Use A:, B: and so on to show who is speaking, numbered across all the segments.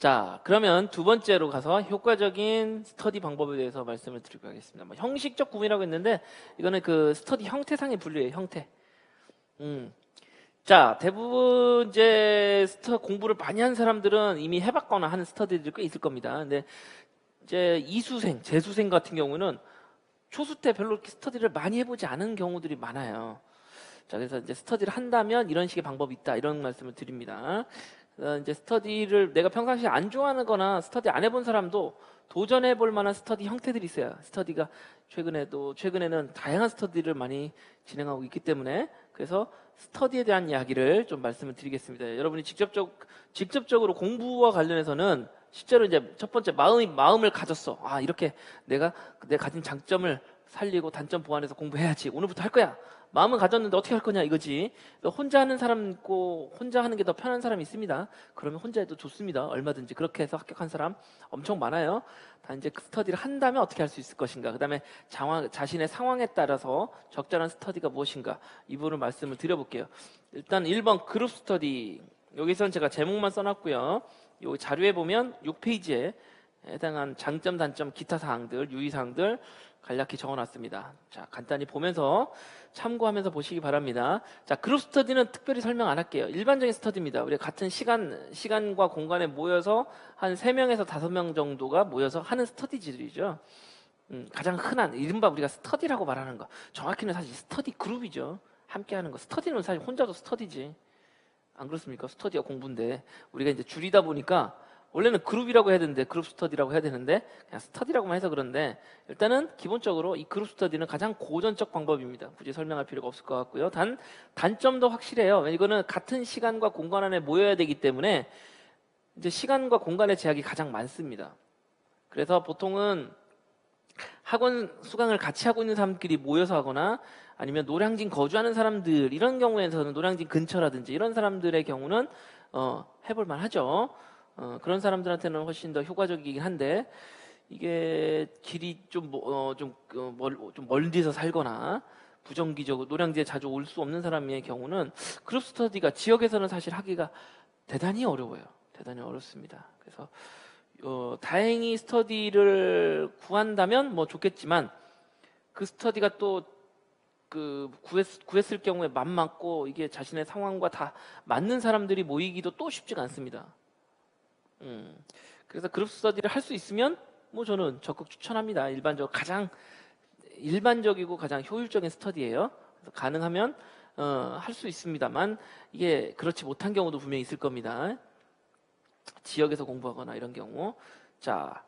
A: 자, 그러면 두 번째로 가서 효과적인 스터디 방법에 대해서 말씀을 드리고 하겠습니다. 뭐 형식적 구분이라고 했는데 이거는 그 스터디 형태상의 분류예요. 형태. 자, 대부분 이제 공부를 많이 한 사람들은 이미 해봤거나 하는 스터디들이 꽤 있을 겁니다. 근데 이제 이수생, 재수생 같은 경우는 초수 때 별로 이렇게 스터디를 많이 해보지 않은 경우들이 많아요. 자, 그래서 이제 스터디를 한다면 이런 식의 방법이 있다, 이런 말씀을 드립니다. 이제 스터디를 내가 평상시에 안 좋아하는 거나 스터디 안 해본 사람도 도전해 볼 만한 스터디 형태들이 있어요. 스터디가 최근에는 다양한 스터디를 많이 진행하고 있기 때문에, 그래서 스터디에 대한 이야기를 좀 말씀을 드리겠습니다. 여러분이 직접적으로 공부와 관련해서는 실제로 이제 첫 번째 마음을 가졌어. 아, 이렇게 내가 가진 장점을 살리고 단점 보완해서 공부해야지. 오늘부터 할 거야. 마음은 가졌는데 어떻게 할 거냐 이거지. 혼자 하는 사람 있고 혼자 하는 게 더 편한 사람이 있습니다. 그러면 혼자 해도 좋습니다. 얼마든지 그렇게 해서 합격한 사람 엄청 많아요. 다 이제 그 스터디를 한다면 어떻게 할 수 있을 것인가. 그 다음에 자신의 상황에 따라서 적절한 스터디가 무엇인가, 이 부분을 말씀을 드려볼게요. 일단 1번 그룹 스터디. 여기서는 제가 제목만 써놨고요. 이 자료에 보면 6페이지에 해당한 장점, 단점, 기타 사항들, 유의사항들 간략히 적어놨습니다. 자, 간단히 보면서 참고하면서 보시기 바랍니다. 자, 그룹 스터디는 특별히 설명 안 할게요. 일반적인 스터디입니다. 우리가 같은 시간과 공간에 모여서 한 3명에서 5명 정도가 모여서 하는 스터디들이죠. 가장 흔한 이른바 우리가 스터디라고 말하는 거, 정확히는 사실 스터디 그룹이죠. 함께 하는 거. 스터디는 사실 혼자도 스터디지. 안 그렇습니까? 스터디가 공부인데 우리가 이제 줄이다 보니까 원래는 그룹이라고 해야 되는데 그룹 스터디라고 해야 되는데 그냥 스터디라고만 해서 그런데, 일단은 기본적으로 이 그룹 스터디는 가장 고전적 방법입니다. 굳이 설명할 필요가 없을 것 같고요. 단점도 확실해요. 이거는 같은 시간과 공간 안에 모여야 되기 때문에 이제 시간과 공간의 제약이 가장 많습니다. 그래서 보통은 학원 수강을 같이 하고 있는 사람끼리 모여서 하거나 아니면 노량진 거주하는 사람들, 이런 경우에서는 노량진 근처라든지 이런 사람들의 경우는 해볼만 하죠. 그런 사람들한테는 훨씬 더 효과적이긴 한데, 이게 길이 좀 멀리서 살거나 부정기적으로 노량진에 자주 올 수 없는 사람의 경우는 그룹 스터디가 지역에서는 사실 하기가 대단히 어려워요. 대단히 어렵습니다. 그래서 다행히 스터디를 구한다면 뭐 좋겠지만, 그 스터디가 또 구했을 경우에 맞고 이게 자신의 상황과 다 맞는 사람들이 모이기도 또 쉽지가 않습니다. 그래서 그룹 스터디를 할 수 있으면 뭐 저는 적극 추천합니다. 가장 일반적이고 가장 효율적인 스터디예요. 그래서 가능하면 할 수 있습니다만, 이게 그렇지 못한 경우도 분명히 있을 겁니다. 지역에서 공부하거나 이런 경우. 자,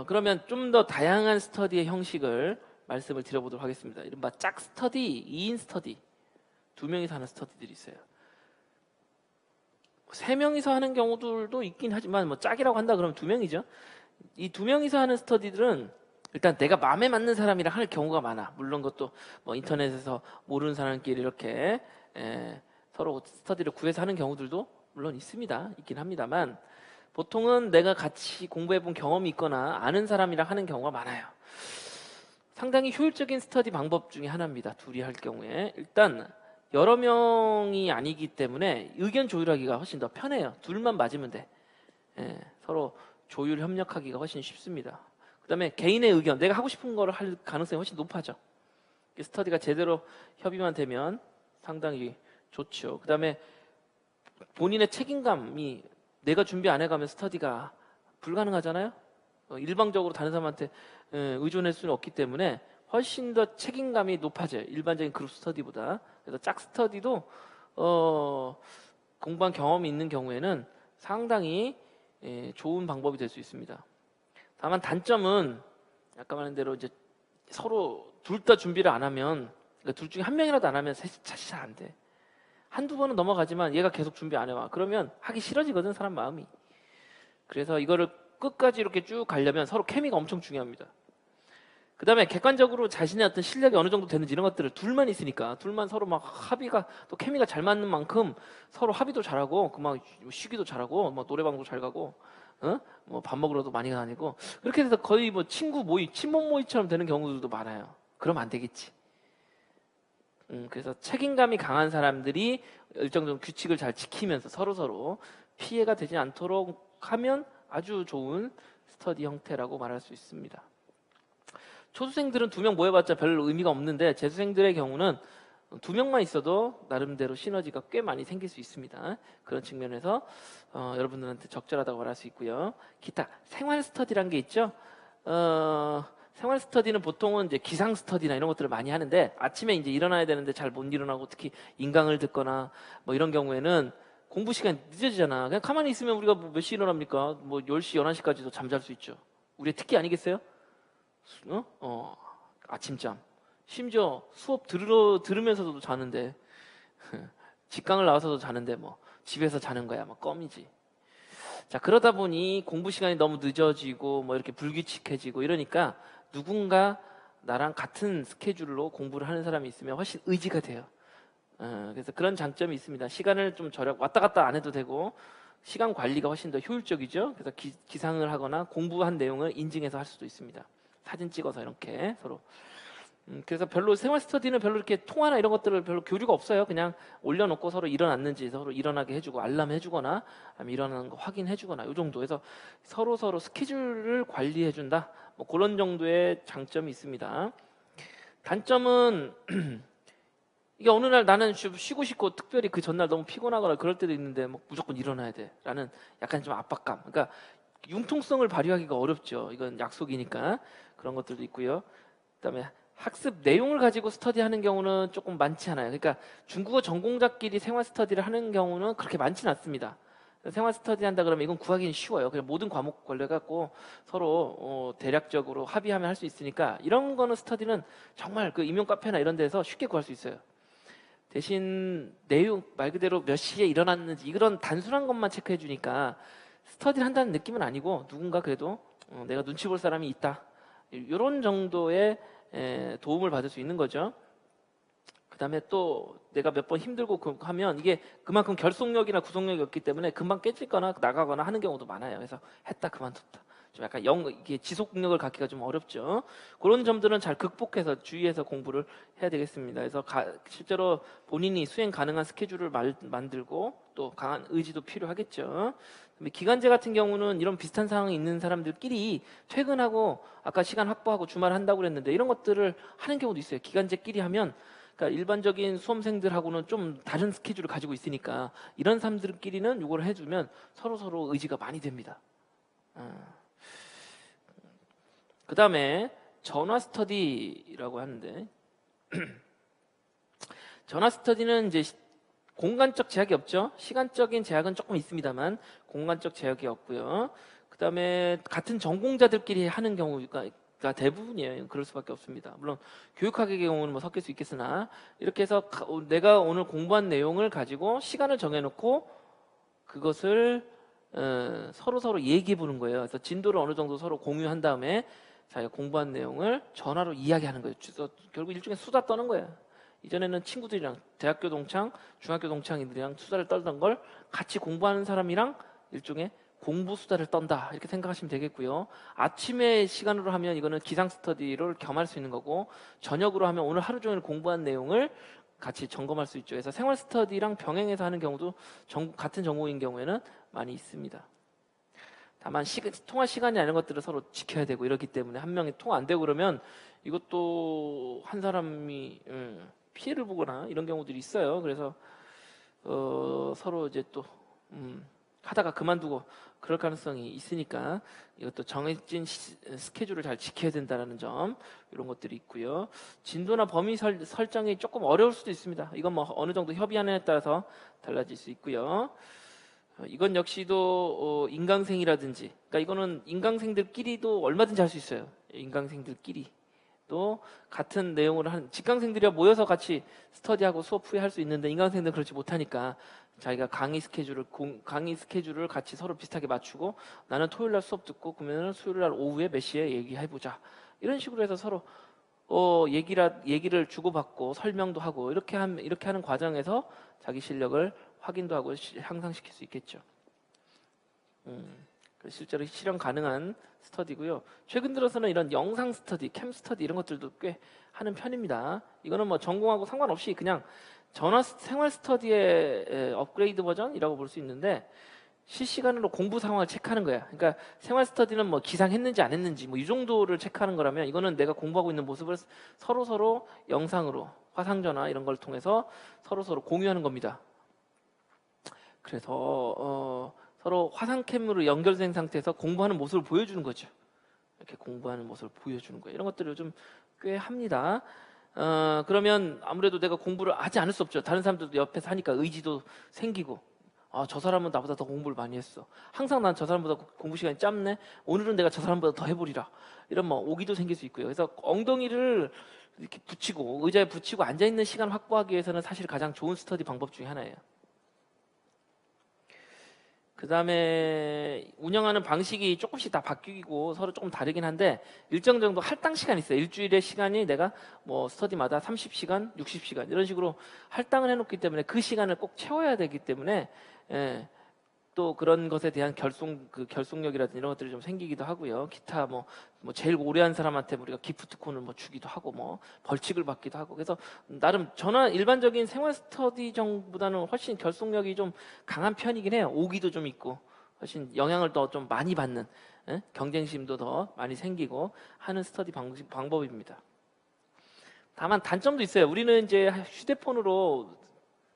A: 그러면 좀 더 다양한 스터디의 형식을 말씀을 드려보도록 하겠습니다. 이른바 짝 스터디, 2인 스터디, 2명이서 하는 스터디들이 있어요. 3명이서 하는 경우들도 있긴 하지만 뭐 짝이라고 한다 그러면 2명이죠. 이 2명이서 하는 스터디들은 일단 내가 마음에 맞는 사람이랑 할 경우가 많아. 물론 그것도 뭐 인터넷에서 모르는 사람끼리 이렇게 서로 스터디를 구해서 하는 경우들도 물론 있긴 합니다만, 보통은 내가 같이 공부해본 경험이 있거나 아는 사람이랑 하는 경우가 많아요. 상당히 효율적인 스터디 방법 중에 하나입니다. 둘이 할 경우에. 일단 여러 명이 아니기 때문에 의견 조율하기가 훨씬 더 편해요. 둘만 맞으면 돼. 서로 조율 협력하기가 훨씬 쉽습니다. 그 다음에 개인의 의견, 내가 하고 싶은 거를 할 가능성이 훨씬 높아져. 스터디가 제대로 협의만 되면 상당히 좋죠. 그 다음에 본인의 책임감이, 내가 준비 안 해가면 스터디가 불가능하잖아요. 일방적으로 다른 사람한테 의존할 수는 없기 때문에 훨씬 더 책임감이 높아져요. 일반적인 그룹 스터디보다. 그래서 짝 스터디도 공부한 경험이 있는 경우에는 상당히 좋은 방법이 될 수 있습니다. 다만 단점은 아까 말한 대로 이제 서로 둘 다 준비를 안 하면, 그러니까 둘 중에 한 명이라도 안 하면 사실 잘 안 돼. 한두 번은 넘어가지만 얘가 계속 준비 안 해와. 그러면 하기 싫어지거든, 사람 마음이. 그래서 이거를 끝까지 이렇게 쭉 가려면 서로 케미가 엄청 중요합니다. 그 다음에 객관적으로 자신의 어떤 실력이 어느 정도 되는지 이런 것들을 둘만 있으니까, 둘만 서로 막 합의가 또 케미가 잘 맞는 만큼 서로 합의도 잘하고 막 쉬기도 잘하고 뭐 노래방도 잘 가고 뭐 밥 먹으러도 많이 다니고, 그렇게 해서 거의 뭐 친목 모임처럼 되는 경우들도 많아요. 그러면 안 되겠지. 그래서 책임감이 강한 사람들이 일정 정도 규칙을 잘 지키면서 서로 피해가 되지 않도록 하면 아주 좋은 스터디 형태라고 말할 수 있습니다. 초수생들은 2명 모여봤자 별 의미가 없는데 재수생들의 경우는 2명만 있어도 나름대로 시너지가 꽤 많이 생길 수 있습니다. 그런 측면에서 여러분들한테 적절하다고 말할 수 있고요. 기타 생활 스터디라는 게 있죠. 생활 스터디는 보통은 이제 기상 스터디나 이런 것들을 많이 하는데 아침에 이제 일어나야 되는데 잘 못 일어나고 특히 인강을 듣거나 뭐 이런 경우에는 공부 시간이 늦어지잖아. 그냥 가만히 있으면 우리가 몇 시에 일어납니까? 뭐 10시, 11시까지도 잠잘 수 있죠. 우리의 특기 아니겠어요? 아침잠. 심지어 수업 들으면서도 자는데 직강을 나와서도 자는데 뭐 집에서 자는 거야 뭐 껌이지. 자, 그러다 보니 공부 시간이 너무 늦어지고 뭐 이렇게 불규칙해지고 이러니까 누군가 나랑 같은 스케줄로 공부를 하는 사람이 있으면 훨씬 의지가 돼요. 그래서 그런 장점이 있습니다. 시간을 좀 왔다 갔다 안 해도 되고 시간 관리가 훨씬 더 효율적이죠. 그래서 기상을 하거나 공부한 내용을 인증해서 할 수도 있습니다. 사진 찍어서 이렇게 서로. 그래서 별로 생활 스터디는 별로 이렇게 통화나 이런 것들을 별로 교류가 없어요. 그냥 올려놓고 서로 일어났는지 서로 일어나게 해주고 알람 해주거나 아니면 일어나는 거 확인해주거나 이 정도 해서 서로 스케줄을 관리해준다. 뭐 그런 정도의 장점이 있습니다. 단점은 이게 어느 날 나는 쉬고 싶고 특별히 그 전날 너무 피곤하거나 그럴 때도 있는데 뭐 무조건 일어나야 돼라는 약간 좀 압박감. 그러니까 융통성을 발휘하기가 어렵죠. 이건 약속이니까 그런 것들도 있고요. 그다음에 학습 내용을 가지고 스터디하는 경우는 조금 많지 않아요. 그러니까 중국어 전공자끼리 생활 스터디를 하는 경우는 그렇게 많지는 않습니다. 생활 스터디 한다 그러면 이건 구하기는 쉬워요. 그냥 모든 과목 걸려갖고 서로 대략적으로 합의하면 할 수 있으니까 이런 거는 스터디는 정말 그 임용 카페나 이런 데서 쉽게 구할 수 있어요. 대신 내용 말 그대로 몇 시에 일어났는지 이런 단순한 것만 체크해 주니까 스터디를 한다는 느낌은 아니고 누군가 그래도 내가 눈치 볼 사람이 있다. 이런 정도의 도움을 받을 수 있는 거죠. 그 다음에 또 내가 몇 번 힘들고 하면 이게 그만큼 결속력이나 구속력이 없기 때문에 금방 깨지거나 나가거나 하는 경우도 많아요. 그래서 했다 그만뒀다. 좀 약간 이게 지속 능력을 갖기가 좀 어렵죠. 그런 점들은 잘 극복해서 주의해서 공부를 해야 되겠습니다. 그래서 실제로 본인이 수행 가능한 스케줄을 만들고 또 강한 의지도 필요하겠죠. 기간제 같은 경우는 이런 비슷한 상황이 있는 사람들끼리 퇴근하고 아까 시간 확보하고 주말 한다고 그랬는데 이런 것들을 하는 경우도 있어요. 기간제끼리 하면 그러니까 일반적인 수험생들하고는 좀 다른 스케줄을 가지고 있으니까 이런 사람들끼리는 이걸 해주면 서로 의지가 많이 됩니다. 그 다음에 전화 스터디라고 하는데 전화 스터디는 이제 공간적 제약이 없죠. 시간적인 제약은 조금 있습니다만 공간적 제약이 없고요. 그 다음에 같은 전공자들끼리 하는 경우가 대부분이에요. 그럴 수밖에 없습니다. 물론 교육학의 경우는 뭐 섞일 수 있겠으나 이렇게 해서 내가 오늘 공부한 내용을 가지고 시간을 정해놓고 그것을 서로 얘기해 보는 거예요. 그래서 진도를 어느 정도 서로 공유한 다음에 자기가 공부한 내용을 전화로 이야기하는 거예요. 결국 일종의 수다 떠는 거예요. 이전에는 친구들이랑 대학교 동창, 중학교 동창이들이랑 수다를 떨던 걸 같이 공부하는 사람이랑 일종의 공부 수다를 떤다 이렇게 생각하시면 되겠고요. 아침에 시간으로 하면 이거는 기상 스터디를 겸할 수 있는 거고 저녁으로 하면 오늘 하루 종일 공부한 내용을 같이 점검할 수 있죠. 그래서 생활 스터디랑 병행해서 하는 경우도 같은 전공인 경우에는 많이 있습니다. 다만 통화 시간이나 이런 것들을 서로 지켜야 되고 이렇기 때문에 한 명이 통화 안 되고 그러면 이것도 한 사람이 피해를 보거나 이런 경우들이 있어요. 그래서 서로 이제 또 하다가 그만두고 그럴 가능성이 있으니까 이것도 정해진 스케줄을 잘 지켜야 된다는 점 이런 것들이 있고요. 진도나 범위 설정이 조금 어려울 수도 있습니다. 이건 뭐 어느 정도 협의하느냐에 따라서 달라질 수 있고요. 이건 역시도 인강생이라든지 그러니까 이거는 인강생들끼리도 얼마든지 할 수 있어요. 인강생들끼리 또 같은 내용을 한 직강생들이 모여서 같이 스터디하고 수업 후에 할 수 있는데 인강생들은 그렇지 못하니까 자기가 강의 스케줄을 같이 서로 비슷하게 맞추고 나는 토요일날 수업 듣고 그러면 수요일날 오후에 몇 시에 얘기해보자 이런 식으로 해서 서로 얘기를 주고받고 설명도 하고 이렇게 하는 과정에서 자기 실력을 확인도 하고 향상시킬 수 있겠죠. 실제로 실현 가능한 스터디고요. 최근 들어서는 이런 영상 스터디, 캠 스터디 이런 것들도 꽤 하는 편입니다. 이거는 뭐 전공하고 상관없이 그냥 생활 스터디의 업그레이드 버전이라고 볼 수 있는데 실시간으로 공부 상황을 체크하는 거야. 그러니까 생활 스터디는 뭐 기상했는지 안 했는지 뭐 이 정도를 체크하는 거라면, 이거는 내가 공부하고 있는 모습을 서로 영상으로 화상전화 이런 걸 통해서 서로 공유하는 겁니다. 그래서 서로 화상캠으로 연결된 상태에서 공부하는 모습을 보여주는 거죠. 이렇게 공부하는 모습을 보여주는 거예요. 이런 것들을 좀 꽤 합니다. 그러면 아무래도 내가 공부를 하지 않을 수 없죠. 다른 사람들도 옆에서 하니까 의지도 생기고, 아, 저 사람은 나보다 더 공부를 많이 했어. 항상 난 저 사람보다 공부 시간이 짧네. 오늘은 내가 저 사람보다 더 해보리라. 이런 뭐 오기도 생길 수 있고요. 그래서 엉덩이를 이렇게 붙이고 의자에 붙이고 앉아 있는 시간 확보하기 위해서는 사실 가장 좋은 스터디 방법 중에 하나예요. 그 다음에 운영하는 방식이 조금씩 다 바뀌고 서로 조금 다르긴 한데, 일정 정도 할당 시간이 있어요. 일주일의 시간이 내가 뭐 스터디마다 30시간, 60시간 이런 식으로 할당을 해놓기 때문에 그 시간을 꼭 채워야 되기 때문에, 예, 또 그런 것에 대한 결속력이라든지 이런 것들이 좀 생기기도 하고요. 기타 뭐 제일 오래 한 사람한테 우리가 기프트콘을 뭐 주기도 하고 뭐 벌칙을 받기도 하고, 그래서 나름 저는 일반적인 생활 스터디 정보다는 훨씬 결속력이 좀 강한 편이긴 해요. 오기도 좀 있고 훨씬 영향을 더 좀 많이 받는, 예? 경쟁심도 더 많이 생기고 하는 스터디 방법입니다. 다만 단점도 있어요. 우리는 이제 휴대폰으로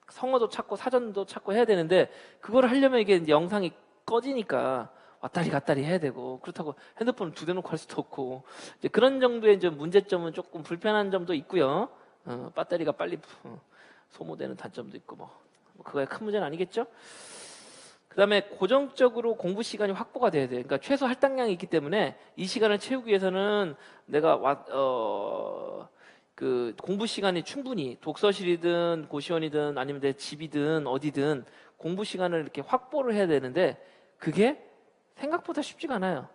A: 성어도 찾고 사전도 찾고 해야 되는데, 그걸 하려면 이게 이제 영상이 꺼지니까 왔다리 갔다리 해야 되고, 그렇다고 핸드폰을 두 대 놓고 할 수도 없고, 이제 그런 정도의 이제 문제점은 조금 불편한 점도 있고요. 배터리가 빨리 소모되는 단점도 있고, 뭐 그거야 큰 문제는 아니겠죠. 그 다음에 고정적으로 공부 시간이 확보가 돼야 돼요. 그러니까 최소 할당량이 있기 때문에 이 시간을 채우기 위해서는 내가 그 공부 시간이 충분히 독서실이든 고시원이든 아니면 내 집이든 어디든 공부 시간을 이렇게 확보를 해야 되는데, 그게 생각보다 쉽지가 않아요.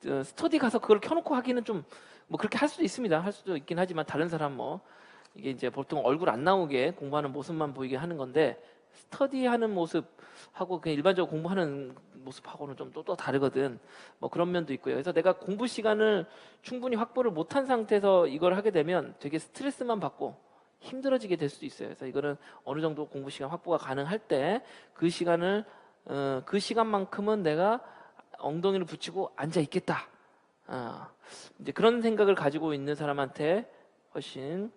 A: 스터디 가서 그걸 켜놓고 하기는 좀 뭐 그렇게 할 수도 있습니다. 할 수도 있긴 하지만 다른 사람 뭐 이게 이제 보통 얼굴 안 나오게 공부하는 모습만 보이게 하는 건데, 스터디하는 모습하고 그냥 일반적으로 공부하는 모습하고는 좀 또 다르거든. 뭐 그런 면도 있고요. 그래서 내가 공부 시간을 충분히 확보를 못한 상태에서 이걸 하게 되면 되게 스트레스만 받고 힘들어지게 될 수도 있어요. 그래서 이거는 어느 정도 공부 시간 확보가 가능할 때 그 시간을 그 시간만큼은 내가 엉덩이를 붙이고 앉아 있겠다. 이제 그런 생각을 가지고 있는 사람한테 훨씬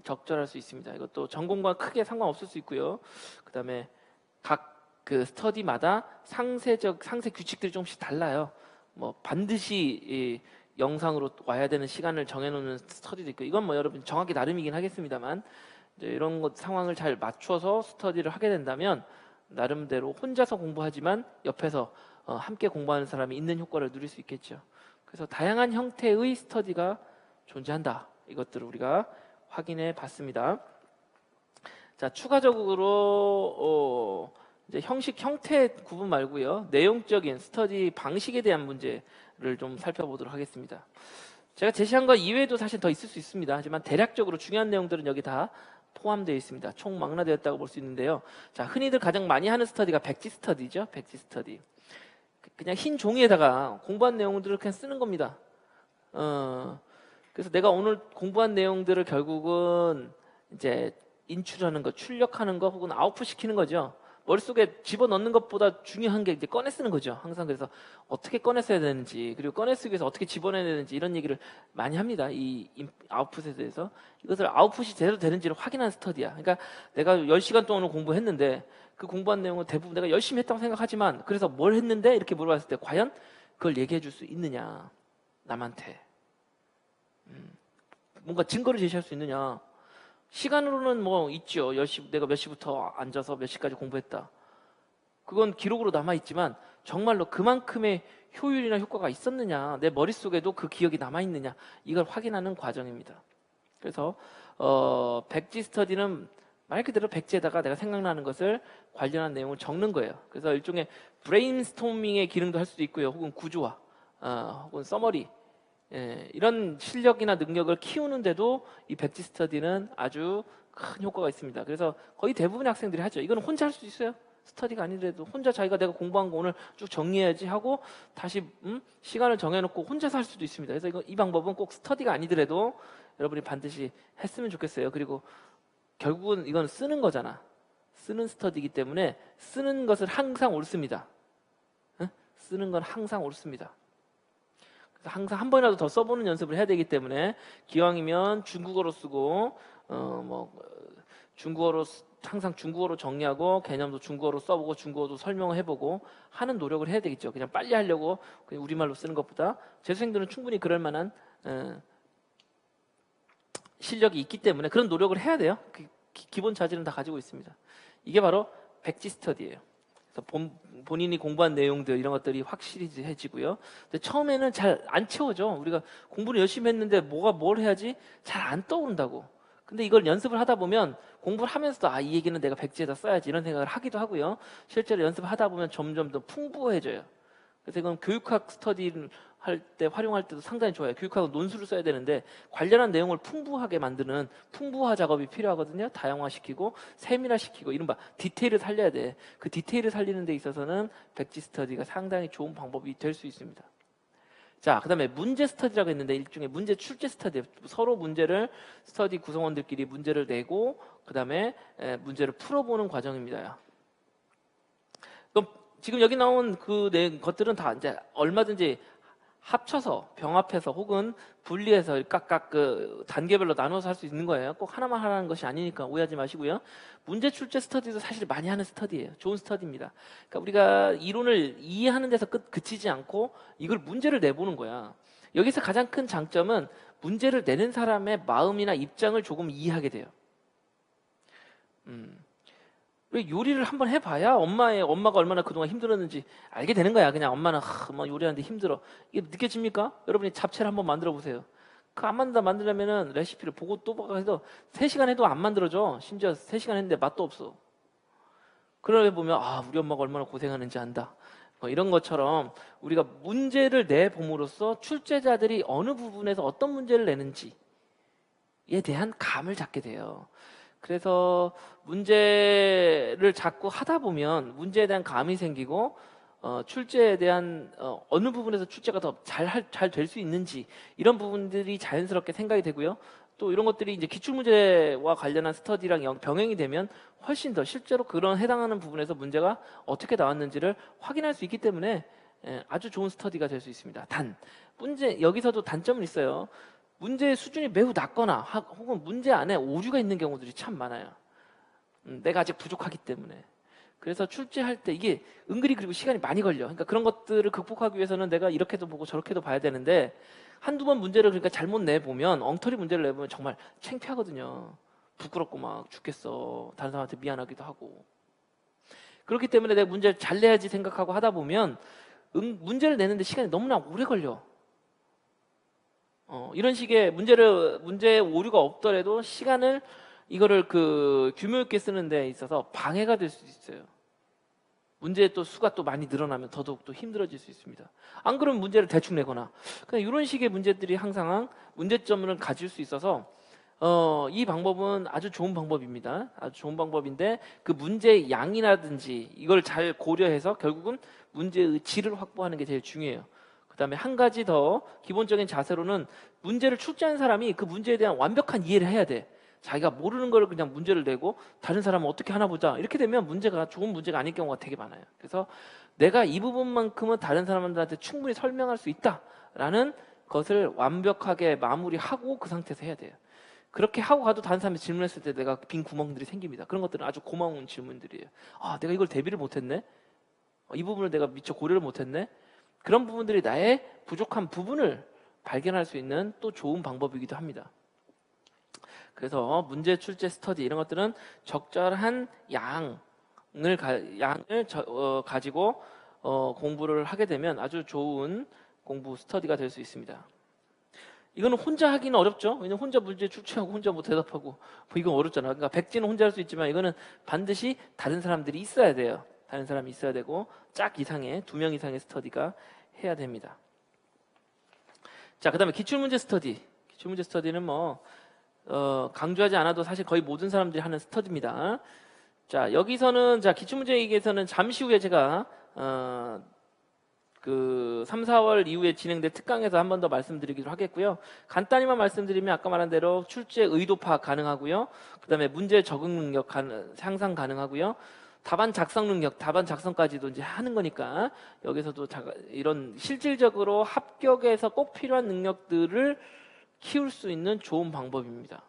A: 적절할 수 있습니다. 이것도 전공과 크게 상관없을 수 있고요. 그 다음에 각 그 스터디마다 상세 규칙들이 조금씩 달라요. 뭐 반드시 이 영상으로 와야 되는 시간을 정해놓는 스터디도 있고, 이건 뭐 여러분 정확히 나름이긴 하겠습니다만, 이제 이런 것 상황을 잘 맞춰서 스터디를 하게 된다면 나름대로 혼자서 공부하지만 옆에서 함께 공부하는 사람이 있는 효과를 누릴 수 있겠죠. 그래서 다양한 형태의 스터디가 존재한다. 이것들을 우리가 확인해 봤습니다. 자, 추가적으로 이제 형태 구분 말고요, 내용적인 스터디 방식에 대한 문제를 좀 살펴보도록 하겠습니다. 제가 제시한 것 이외에도 사실 더 있을 수 있습니다. 하지만 대략적으로 중요한 내용들은 여기 다 포함되어 있습니다. 총망라되었다고 볼 수 있는데요. 자, 흔히들 가장 많이 하는 스터디가 백지 스터디죠. 백지 스터디. 그냥 흰 종이에다가 공부한 내용들을 그냥 쓰는 겁니다. 그래서 내가 오늘 공부한 내용들을 결국은 이제 인출하는 거, 출력하는 거, 혹은 아웃풋 시키는 거죠. 머릿속에 집어넣는 것보다 중요한 게 이제 꺼내 쓰는 거죠. 항상. 그래서 어떻게 꺼내 써야 되는지, 그리고 꺼내 쓰기 위해서 어떻게 집어내야 되는지 이런 얘기를 많이 합니다. 이 아웃풋에 대해서. 이것을 아웃풋이 제대로 되는지를 확인하는 스터디야. 그러니까 내가 10시간 동안 오늘 공부했는데 그 공부한 내용은 대부분 내가 열심히 했다고 생각하지만, 그래서 뭘 했는데 이렇게 물어봤을 때 과연 그걸 얘기해 줄 수 있느냐, 남한테. 뭔가 증거를 제시할 수 있느냐. 시간으로는 뭐 있죠. 내가 몇 시부터 앉아서 몇 시까지 공부했다. 그건 기록으로 남아있지만 정말로 그만큼의 효율이나 효과가 있었느냐, 내 머릿속에도 그 기억이 남아있느냐, 이걸 확인하는 과정입니다. 그래서 백지 스터디는 말 그대로 백지에다가 내가 생각나는 것을 관련한 내용을 적는 거예요. 그래서 일종의 브레인스토밍의 기능도 할 수도 있고요. 혹은 구조화, 혹은 서머리, 이런 실력이나 능력을 키우는데도 이 백지 스터디는 아주 큰 효과가 있습니다. 그래서 거의 대부분의 학생들이 하죠. 이거는 혼자 할 수 있어요. 스터디가 아니더라도 혼자 자기가 내가 공부한 거 오늘 쭉 정리해야지 하고 다시 시간을 정해놓고 혼자서 할 수도 있습니다. 그래서 이 방법은 꼭 스터디가 아니더라도 여러분이 반드시 했으면 좋겠어요. 그리고 결국은 이건 쓰는 거잖아. 쓰는 스터디이기 때문에 쓰는 것을 항상 옳습니다. 쓰는 건 항상 옳습니다. 그래서 항상 한 번이라도 더 써보는 연습을 해야 되기 때문에 기왕이면 중국어로 쓰고 중국어로 항상 중국어로 정리하고 개념도 중국어로 써보고 중국어도 설명을 해보고 하는 노력을 해야 되겠죠. 그냥 빨리 하려고 그냥 우리말로 쓰는 것보다 재수생들은 충분히 그럴 만한 실력이 있기 때문에 그런 노력을 해야 돼요. 기본 자질은 다 가지고 있습니다. 이게 바로 백지 스터디예요. 그래서 본인이 공부한 내용들 이런 것들이 확실해지고요. 근데 처음에는 잘 안 채워져. 우리가 공부를 열심히 했는데 뭘 해야지 잘 안 떠오른다고. 근데 이걸 연습을 하다 보면 공부를 하면서도 이 얘기는 내가 백지에다 써야지 이런 생각을 하기도 하고요. 실제로 연습을 하다 보면 점점 더 풍부해져요. 그래서 이건 교육학 스터디를 할 때 활용할 때도 상당히 좋아요. 교육학은 논술을 써야 되는데 관련한 내용을 풍부하게 만드는 풍부화 작업이 필요하거든요. 다양화시키고 세밀화시키고 이른바 디테일을 살려야 돼. 그 디테일을 살리는 데 있어서는 백지 스터디가 상당히 좋은 방법이 될 수 있습니다. 자, 그 다음에 문제 스터디라고 했는데 일종의 문제 출제 스터디. 서로 문제를 스터디 구성원들끼리 문제를 내고 그 다음에 문제를 풀어보는 과정입니다. 그럼 지금 여기 나온 것들은 다 이제 얼마든지 합쳐서 병합해서 혹은 분리해서 각각 그 단계별로 나눠서 할 수 있는 거예요. 꼭 하나만 하라는 것이 아니니까 오해하지 마시고요. 문제 출제 스터디도 사실 많이 하는 스터디예요. 좋은 스터디입니다. 그러니까 우리가 이론을 이해하는 데서 그치지 않고 이걸 문제를 내보는 거야. 여기서 가장 큰 장점은 문제를 내는 사람의 마음이나 입장을 조금 이해하게 돼요. 왜 요리를 한번 해봐야 엄마가 얼마나 그동안 힘들었는지 알게 되는 거야. 그냥 엄마는 요리하는데 힘들어. 이게 느껴집니까? 여러분이 잡채를 한번 만들어 보세요. 그 안 만들려면은 레시피를 보고 또 보고 해서 3시간 해도 안 만들어져. 심지어 3시간 했는데 맛도 없어. 그러다 보면 우리 엄마가 얼마나 고생하는지 안다. 이런 것처럼 우리가 문제를 내봄으로써 출제자들이 어느 부분에서 어떤 문제를 내는지에 대한 감을 잡게 돼요. 그래서 문제를 자꾸 하다 보면 문제에 대한 감이 생기고 출제에 대한 어느 부분에서 출제가 더 잘 될 수 있는지 이런 부분들이 자연스럽게 생각이 되고요. 또 이런 것들이 이제 기출문제와 관련한 스터디랑 병행이 되면 훨씬 더 실제로 그런 해당하는 부분에서 문제가 어떻게 나왔는지를 확인할 수 있기 때문에 아주 좋은 스터디가 될 수 있습니다. 여기서도 단점은 있어요. 문제의 수준이 매우 낮거나 혹은 문제 안에 오류가 있는 경우들이 참 많아요. 내가 아직 부족하기 때문에. 그래서 출제할 때 이게 은근히 그리고 시간이 많이 걸려. 그러니까 그런 것들을 극복하기 위해서는 내가 이렇게도 보고 저렇게도 봐야 되는데 한두 번 문제를 그러니까 잘못 내보면 엉터리 문제를 내보면 정말 창피하거든요. 부끄럽고 막 죽겠어. 다른 사람한테 미안하기도 하고. 그렇기 때문에 내가 문제를 잘 내야지 생각하고 하다 보면 문제를 내는데 시간이 너무나 오래 걸려. 이런 식의 문제에 오류가 없더라도 이거를 규모 있게 쓰는 데 있어서 방해가 될 수 있어요. 문제의 또 수가 또 많이 늘어나면 더더욱 또 힘들어질 수 있습니다. 안 그러면 문제를 대충 내거나 그냥 이런 식의 문제들이 항상 문제점을 가질 수 있어서 이 방법은 아주 좋은 방법입니다. 아주 좋은 방법인데 그 문제의 양이라든지 이걸 잘 고려해서 결국은 문제의 질을 확보하는 게 제일 중요해요. 그다음에 한 가지 더 기본적인 자세로는 문제를 출제한 사람이 그 문제에 대한 완벽한 이해를 해야 돼. 자기가 모르는 걸 그냥 문제를 내고 다른 사람은 어떻게 하나 보자 이렇게 되면 좋은 문제가 아닌 경우가 되게 많아요. 그래서 내가 이 부분만큼은 다른 사람들한테 충분히 설명할 수 있다라는 것을 완벽하게 마무리하고 그 상태에서 해야 돼요. 그렇게 하고 가도 다른 사람이 질문했을 때 내가 빈 구멍들이 생깁니다. 그런 것들은 아주 고마운 질문들이에요. 내가 이걸 대비를 못했네? 이 부분을 내가 미처 고려를 못했네? 그런 부분들이 나의 부족한 부분을 발견할 수 있는 또 좋은 방법이기도 합니다. 그래서 문제 출제 스터디 이런 것들은 적절한 양을 가지고 공부를 하게 되면 아주 좋은 공부 스터디가 될 수 있습니다. 이거는 혼자 하기는 어렵죠. 왜냐면 혼자 문제 출제하고 혼자 대답하고 이건 어렵잖아. 그러니까 백지는 혼자 할 수 있지만 이거는 반드시 다른 사람들이 있어야 돼요. 다른 사람이 있어야 되고 짝 이상의 2명 이상의 스터디가 해야 됩니다. 자, 그다음에 기출문제 스터디. 기출문제 스터디는 강조하지 않아도 사실 거의 모든 사람들이 하는 스터디입니다. 자, 여기서는 기출문제 얘기에서는 잠시 후에 제가 3, 4월 이후에 진행된 특강에서 한 번 더 말씀드리기로 하겠고요. 간단히만 말씀드리면 아까 말한 대로 출제 의도 파악 가능하고요. 그다음에 문제 적응 능력 향상 가능하고요. 답안 작성 능력, 답안 작성까지도 이제 하는 거니까 여기서도 이런 실질적으로 합격에서 꼭 필요한 능력들을 키울 수 있는 좋은 방법입니다.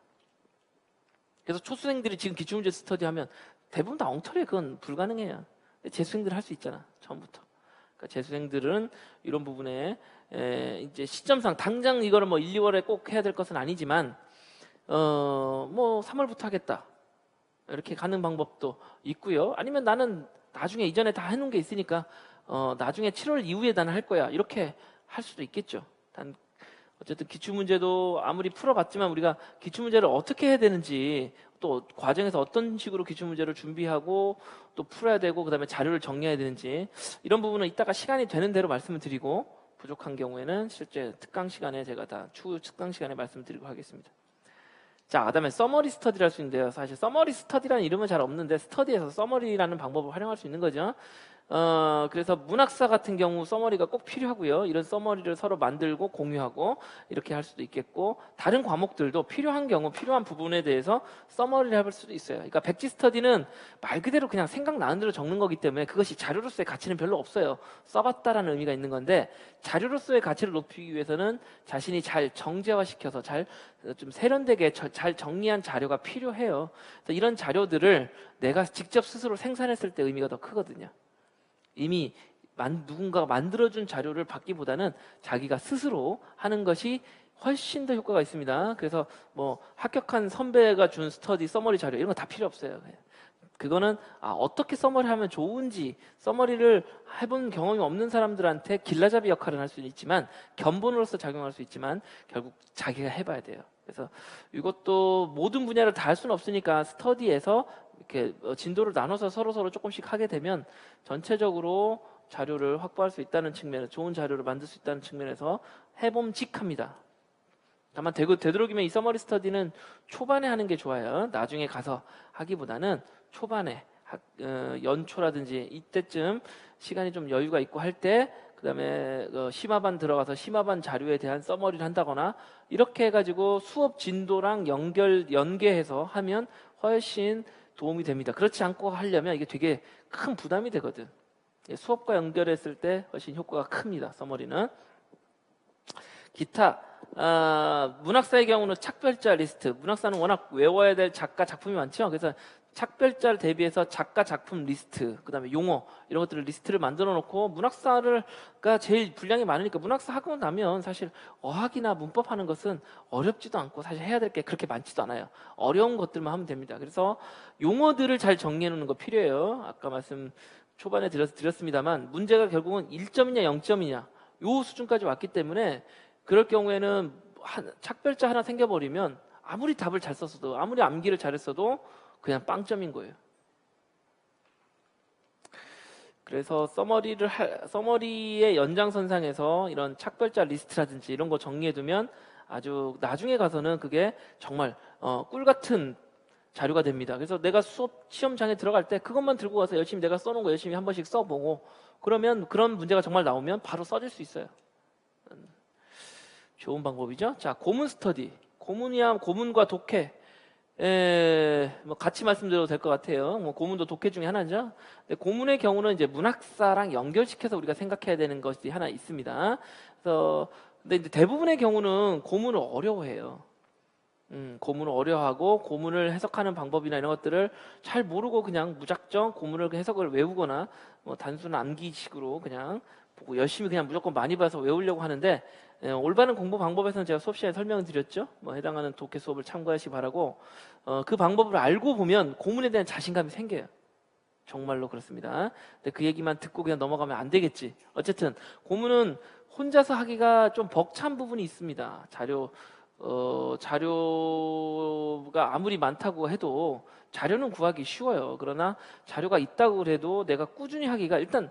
A: 그래서 초수생들이 지금 기출문제 스터디하면 대부분 다 엉터리에 그건 불가능해요. 재수생들 할 수 있잖아, 처음부터. 그러니까 재수생들은 이런 부분에 이제 시점상 당장 이거를 뭐 1, 2월에 꼭 해야 될 것은 아니지만 뭐 3월부터 하겠다 이렇게 가는 방법도 있고요. 아니면 나는 나중에 이전에 다 해놓은 게 있으니까 나중에 7월 이후에 나는 할 거야 이렇게 할 수도 있겠죠. 단 어쨌든 기출문제도 아무리 풀어봤지만 우리가 기출문제를 어떻게 해야 되는지 또 과정에서 어떤 식으로 기출문제를 준비하고 또 풀어야 되고 그 다음에 자료를 정리해야 되는지 이런 부분은 이따가 시간이 되는 대로 말씀을 드리고 부족한 경우에는 실제 특강 시간에 제가 다 추후 특강 시간에 말씀드리고 하겠습니다. 자, 그다음에 서머리 스터디를 할 수 있는데요. 사실 서머리 스터디라는 이름은 잘 없는데 스터디에서 서머리라는 방법을 활용할 수 있는 거죠. 그래서 문학사 같은 경우 서머리가 꼭 필요하고요. 이런 서머리를 서로 만들고 공유하고 이렇게 할 수도 있겠고 다른 과목들도 필요한 경우 필요한 부분에 대해서 서머리를 해볼 수도 있어요. 그러니까 백지 스터디는 말 그대로 그냥 생각나는 대로 적는 거기 때문에 그것이 자료로서의 가치는 별로 없어요. 써봤다라는 의미가 있는 건데 자료로서의 가치를 높이기 위해서는 자신이 잘 정제화시켜서 잘 좀 세련되게 잘 정리한 자료가 필요해요. 그래서 이런 자료들을 내가 직접 스스로 생산했을 때 의미가 더 크거든요. 이미 누군가가 만들어준 자료를 받기보다는 자기가 스스로 하는 것이 훨씬 더 효과가 있습니다. 그래서 뭐 합격한 선배가 준 스터디 서머리 자료 이런 거 다 필요 없어요. 그거는 어떻게 서머리하면 좋은지 서머리를 해본 경험이 없는 사람들한테 길라잡이 역할을 할 수는 있지만 견본으로서 작용할 수 있지만 결국 자기가 해봐야 돼요. 그래서 이것도 모든 분야를 다 할 수는 없으니까 스터디에서 이렇게 진도를 나눠서 서로 조금씩 하게 되면 전체적으로 자료를 확보할 수 있다는 측면에서 좋은 자료를 만들 수 있다는 측면에서 해봄직합니다. 다만 되도록이면 이 서머리 스터디는 초반에 하는 게 좋아요. 나중에 가서 하기보다는 초반에 연초라든지 이때쯤 시간이 좀 여유가 있고 할 때 그다음에 심화반 들어가서 심화반 자료에 대한 서머리를 한다거나 이렇게 해가지고 수업 진도랑 연계해서 하면 훨씬 도움이 됩니다. 그렇지 않고 하려면 이게 되게 큰 부담이 되거든. 수업과 연결했을 때 훨씬 효과가 큽니다. 서머리는. 기타 문학사의 경우는 착별자 리스트. 문학사는 워낙 외워야 될 작가 작품이 많죠. 그래서 착별자를 대비해서 작가 작품 리스트, 그 다음에 용어 이런 것들을 리스트를 만들어 놓고 문학사가 제일 분량이 많으니까 문학사 하고 나면 사실 어학이나 문법 하는 것은 어렵지도 않고 사실 해야 될 게 그렇게 많지도 않아요. 어려운 것들만 하면 됩니다. 그래서 용어들을 잘 정리해 놓는 거 필요해요. 아까 말씀 초반에 드렸습니다만 문제가 결국은 1점이냐 0점이냐 요 수준까지 왔기 때문에 그럴 경우에는 착별자 하나 생겨버리면 아무리 답을 잘 썼어도 아무리 암기를 잘했어도 그냥 빵점인 거예요. 그래서 서머리의 연장선상에서 이런 착별자 리스트라든지 이런 거 정리해두면 아주 나중에 가서는 그게 정말 꿀같은 자료가 됩니다. 그래서 내가 수업 시험장에 들어갈 때 그것만 들고 가서 열심히 내가 써놓은 거 열심히 한 번씩 써보고 그러면 그런 문제가 정말 나오면 바로 써질 수 있어요. 좋은 방법이죠. 자, 고문 스터디. 고문과 독해. 뭐 같이 말씀드려도 될 것 같아요. 뭐 고문도 독해 중에 하나죠. 근데 고문의 경우는 이제 문학사랑 연결시켜서 우리가 생각해야 되는 것이 하나 있습니다. 그래서 근데 이제 대부분의 경우는 고문을 어려워해요. 고문을 어려워하고 고문을 해석하는 방법이나 이런 것들을 잘 모르고 그냥 무작정 고문을 해석을 외우거나 뭐 단순 암기식으로 그냥 보고 열심히 그냥 무조건 많이 봐서 외우려고 하는데 올바른 공부 방법에서는 제가 수업 시간에 설명을 드렸죠. 뭐 해당하는 독해 수업을 참고하시기 바라고 그 방법을 알고 보면 고문에 대한 자신감이 생겨요. 정말로 그렇습니다. 근데 그 얘기만 듣고 그냥 넘어가면 안 되겠지. 어쨌든 고문은 혼자서 하기가 좀 벅찬 부분이 있습니다. 자료가 아무리 많다고 해도 자료는 구하기 쉬워요. 그러나 자료가 있다고 해도 내가 꾸준히 하기가 일단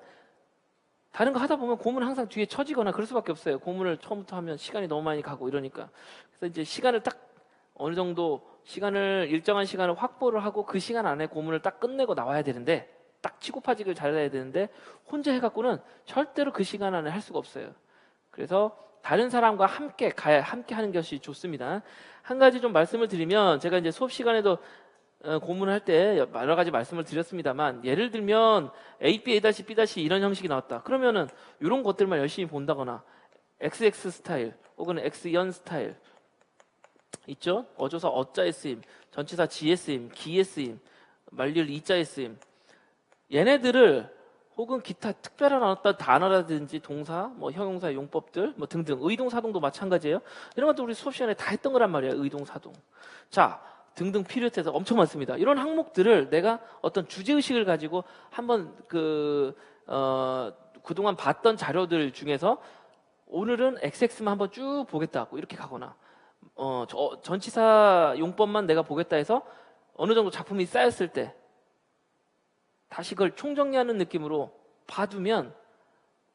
A: 다른 거 하다 보면 고문은 항상 뒤에 처지거나 그럴 수밖에 없어요. 고문을 처음부터 하면 시간이 너무 많이 가고 이러니까. 그래서 이제 시간을 딱 어느 정도 일정한 시간을 확보를 하고 그 시간 안에 고문을 딱 끝내고 나와야 되는데 딱 치고파지기를 잘해야 되는데 혼자 해갖고는 절대로 그 시간 안에 할 수가 없어요. 그래서 다른 사람과 함께 하는 것이 좋습니다. 한 가지 좀 말씀을 드리면 제가 이제 수업 시간에도 고문을 할 때 여러 가지 말씀을 드렸습니다만, 예를 들면 A, B, A-B- 이런 형식이 나왔다. 그러면은 이런 것들만 열심히 본다거나 XX 스타일 혹은 X연 스타일 있죠? 어조사 어자에 쓰임, 전치사 지에 쓰임, 기에 쓰임, 만리을 이자에 쓰임. 얘네들을 혹은 기타 특별한 어떤 단어라든지 동사, 뭐 형용사 용법들 뭐 등등, 의동사동도 마찬가지예요. 이런 것도 우리 수업 시간에 다 했던 거란 말이에요. 의동사동. 자, 등등 필요해서 엄청 많습니다. 이런 항목들을 내가 어떤 주제의식을 가지고 한번 그동안 봤던 자료들 중에서 오늘은 XX만 한번 쭉 보겠다고 이렇게 가거나, 전치사 용법만 내가 보겠다 해서 어느 정도 작품이 쌓였을 때 다시 그걸 총정리하는 느낌으로 봐두면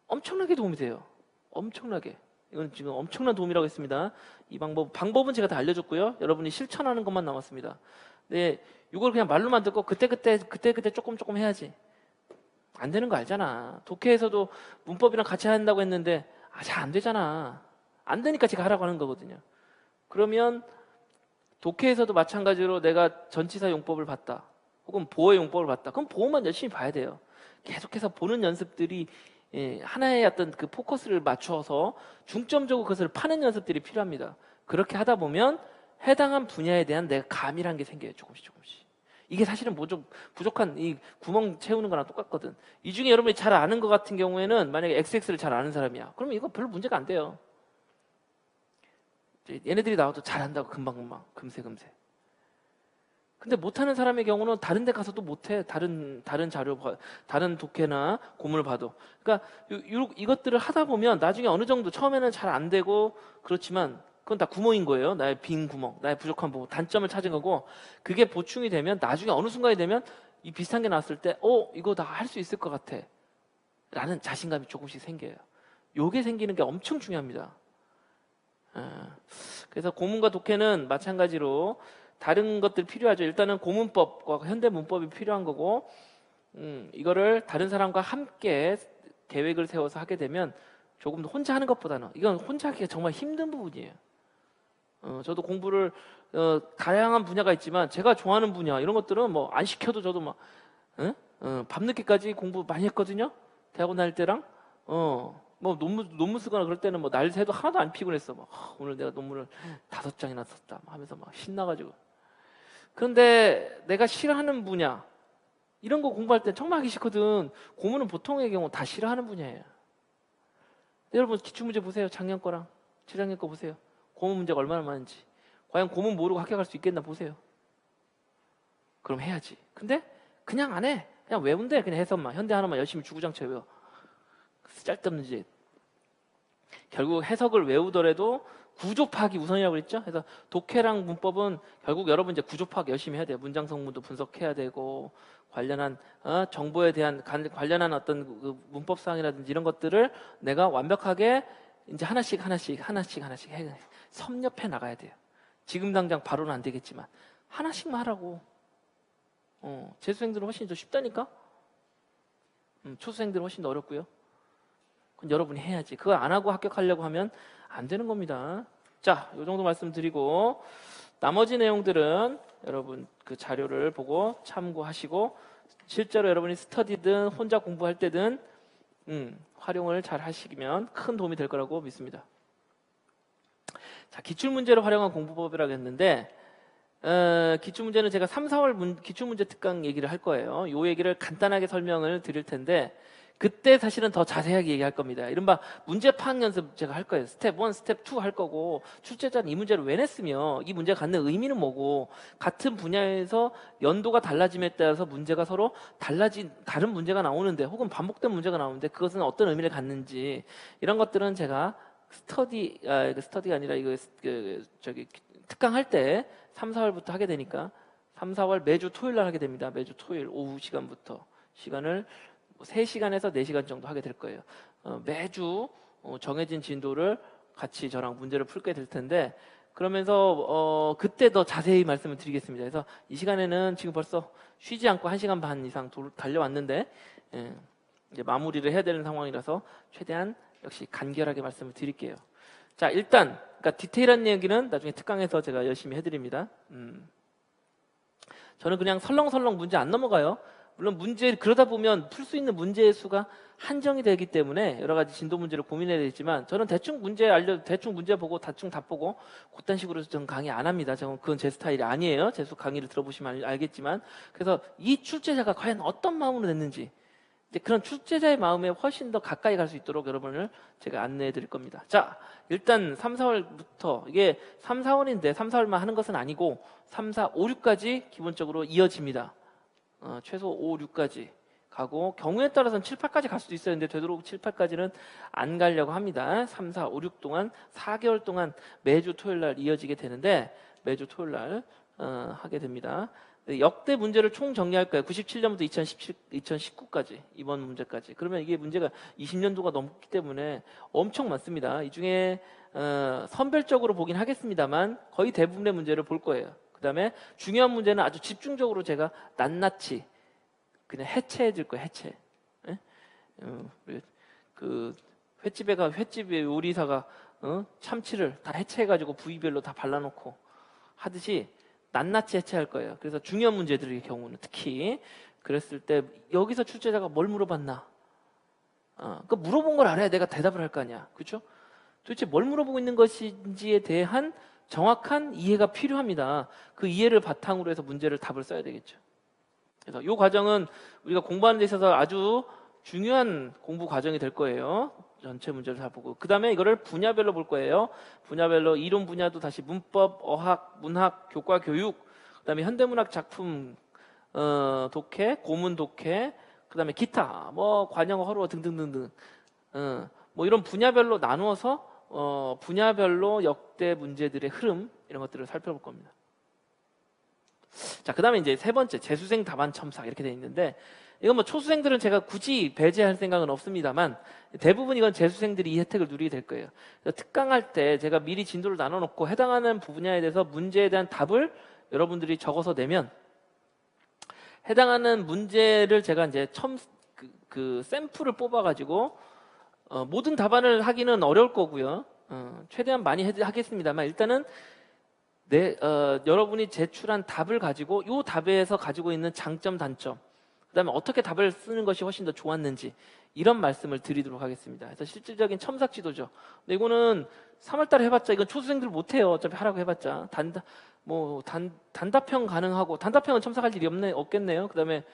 A: 엄청나게 도움이 돼요. 엄청나게. 이건 지금 엄청난 도움이라고 했습니다. 이 방법은 제가 다 알려줬고요. 여러분이 실천하는 것만 남았습니다. 네, 이걸 그냥 말로만 듣고 그때그때 조금 해야지. 안 되는 거 알잖아. 독해에서도 문법이랑 같이 한다고 했는데 잘 안 되잖아. 안 되니까 제가 하라고 하는 거거든요. 그러면 독해에서도 마찬가지로 내가 전치사 용법을 봤다. 혹은 보어 용법을 봤다. 그럼 보어만 열심히 봐야 돼요. 계속해서 보는 연습들이 하나의 어떤 그 포커스를 맞춰서 중점적으로 그것을 파는 연습들이 필요합니다. 그렇게 하다 보면 해당한 분야에 대한 내가 감이라는 게 생겨요. 조금씩. 이게 사실은 뭐 좀 부족한 이 구멍 채우는 거랑 똑같거든. 이 중에 여러분이 잘 아는 것 같은 경우에는 만약에 XX를 잘 아는 사람이야. 그러면 이거 별로 문제가 안 돼요. 얘네들이 나와도 잘한다고 금세. 근데 못하는 사람의 경우는 다른 데 가서도 못해. 다른 자료, 다른 독해나 고문을 봐도. 그러니까 이것들을 하다 보면 나중에 어느 정도 처음에는 잘 안 되고 그렇지만 그건 다 구멍인 거예요. 나의 빈 구멍, 나의 부족한 부분, 단점을 찾은 거고, 그게 보충이 되면 나중에 어느 순간이 되면 이 비슷한 게 나왔을 때 이거 다 할 수 있을 것 같아 라는 자신감이 조금씩 생겨요. 요게 생기는 게 엄청 중요합니다. 그래서 고문과 독해는 마찬가지로 다른 것들 필요하죠. 일단은 고문법과 현대 문법이 필요한 거고, 이거를 다른 사람과 함께 계획을 세워서 하게 되면 조금 더 혼자 하는 것보다는, 이건 혼자 하기가 정말 힘든 부분이에요. 저도 공부를 다양한 분야가 있지만 제가 좋아하는 분야 이런 것들은 뭐 안 시켜도 저도 막 밤늦게까지 공부 많이 했거든요. 대학원 다닐 때랑 뭐 논문 쓰거나 그럴 때는 뭐 날 새도 하나도 안 피곤했어. 막 오늘 내가 논문을 5장이나 썼다 하면서 막 신나가지고. 그런데 내가 싫어하는 분야 이런 거 공부할 때 정말 하기 싫거든. 고문은 보통의 경우 다 싫어하는 분야예요. 여러분 기출문제 보세요. 작년 거랑 재작년 거 보세요. 고문 문제가 얼마나 많은지. 과연 고문 모르고 합격할 수 있겠나 보세요. 그럼 해야지. 근데 그냥 안 해. 그냥 외운대. 그냥 해석만. 현대 하나만 열심히 주구장창 외워. 쓸데없는 짓. 결국 해석을 외우더라도 구조 파악이 우선이라고 그랬죠. 그래서 독해랑 문법은 결국 여러분 이제 구조 파악 열심히 해야 돼요. 문장 성문도 분석해야 되고, 관련한 정보에 대한 관련한 어떤 그 문법 사항이라든지 이런 것들을 내가 완벽하게 이제 하나씩 해 섭렵해 나가야 돼요. 지금 당장 바로는 안 되겠지만 하나씩만 하라고. 재수생들은 훨씬 더 쉽다니까. 초수생들은 훨씬 더 어렵고요. 그건 여러분이 해야지. 그걸 안 하고 합격하려고 하면 안 되는 겁니다. 자, 이 정도 말씀드리고 나머지 내용들은 여러분 그 자료를 보고 참고하시고 실제로 여러분이 스터디든 혼자 공부할 때든 활용을 잘 하시면 큰 도움이 될 거라고 믿습니다. 자, 기출문제를 활용한 공부법이라고 했는데 기출문제는 제가 3, 4월 기출문제 특강 얘기를 할 거예요. 이 얘기를 간단하게 설명을 드릴 텐데 그때 사실은 더 자세하게 얘기할 겁니다. 이른바 문제 파악 연습 제가 할 거예요. 스텝 1, 스텝 2 할 거고, 출제자는 이 문제를 왜 냈으며 이 문제가 갖는 의미는 뭐고, 같은 분야에서 연도가 달라짐에 따라서 문제가 서로 다른 문제가 나오는데 혹은 반복된 문제가 나오는데 그것은 어떤 의미를 갖는지, 이런 것들은 제가 스터디가 아니라 이거 특강 할 때 3, 4월부터 하게 되니까 3, 4월 매주 토요일 날 하게 됩니다. 매주 토요일 오후 시간부터 시간을 3시간에서 4시간 정도 하게 될 거예요. 매주 정해진 진도를 같이 저랑 문제를 풀게 될 텐데, 그러면서 그때 더 자세히 말씀을 드리겠습니다. 그래서 이 시간에는 지금 벌써 쉬지 않고 1시간 반 이상 달려왔는데 이제 마무리를 해야 되는 상황이라서 최대한 역시 간결하게 말씀을 드릴게요. 자, 일단 그러니까 디테일한 얘기는 나중에 특강에서 제가 열심히 해드립니다. 저는 그냥 설렁설렁 문제 안 넘어가요. 물론 문제 그러다 보면 풀 수 있는 문제의 수가 한정이 되기 때문에 여러 가지 진도 문제를 고민해야 되겠지만 저는 대충 문제 보고 대충 답 보고 그딴 식으로 저는 강의 안 합니다. 저는 그건 제 스타일이 아니에요. 제 강의를 들어보시면 알겠지만 그래서 이 출제자가 과연 어떤 마음으로 냈는지 이제 그런 출제자의 마음에 훨씬 더 가까이 갈 수 있도록 여러분을 제가 안내해 드릴 겁니다. 자, 일단 3, 4월부터 이게 3, 4월인데 3, 4월만 하는 것은 아니고 3, 4, 5, 6까지 기본적으로 이어집니다. 최소 5, 6까지 가고 경우에 따라서는 7, 8까지 갈 수도 있어요. 근데 되도록 7, 8까지는 안 가려고 합니다. 3, 4, 5, 6 동안 4개월 동안 매주 토요일 날 이어지게 되는데 매주 토요일 날 하게 됩니다. 역대 문제를 총 정리할 거예요. 97년부터 2019까지 이번 문제까지. 그러면 이게 문제가 20년도가 넘기 때문에 엄청 많습니다. 이 중에 선별적으로 보긴 하겠습니다만 거의 대부분의 문제를 볼 거예요. 그 다음에 중요한 문제는 아주 집중적으로 제가 낱낱이 그냥 해체해 줄 거예요. 해체. 예? 그 횟집의 요리사가 참치를 다 해체해가지고 부위별로 다 발라놓고 하듯이 낱낱이 해체할 거예요. 그래서 중요한 문제들의 경우는 특히 그랬을 때 여기서 출제자가 뭘 물어봤나? 그 물어본 걸 알아야 내가 대답을 할 거 아니야. 그렇죠? 도대체 뭘 물어보고 있는 것인지에 대한 정확한 이해가 필요합니다. 그 이해를 바탕으로 해서 문제를 답을 써야 되겠죠. 그래서 이 과정은 우리가 공부하는 데 있어서 아주 중요한 공부 과정이 될 거예요. 전체 문제를 다 보고 그 다음에 이거를 분야별로 볼 거예요. 분야별로 이론 분야도 다시 문법, 어학, 문학, 교과, 교육 그 다음에 현대문학 작품 독해, 고문 독해 그 다음에 기타 뭐 관영, 허루어 등등등등 뭐 이런 분야별로 나누어서 분야별로 역대 문제들의 흐름 이런 것들을 살펴볼 겁니다. 자, 그 다음에 이제 세 번째 재수생 답안 첨삭 이렇게 돼 있는데 이건 뭐 초수생들은 제가 굳이 배제할 생각은 없습니다만 대부분 이건 재수생들이 이 혜택을 누리게 될 거예요. 특강할 때 제가 미리 진도를 나눠놓고 해당하는 분야에 대해서 문제에 대한 답을 여러분들이 적어서 내면 해당하는 문제를 제가 이제 그 샘플을 뽑아가지고 모든 답안을 하기는 어려울 거고요. 최대한 많이 하겠습니다만 일단은 여러분이 제출한 답을 가지고 이 답에서 가지고 있는 장점, 단점 그 다음에 어떻게 답을 쓰는 것이 훨씬 더 좋았는지 이런 말씀을 드리도록 하겠습니다. 그래서 실질적인 첨삭 지도죠. 근데 이거는 3월달에 해봤자 이건 초수생들 못해요. 어차피 하라고 해봤자 단답형 가능하고 단답형은 첨삭할 일이 없겠네요. 그 다음에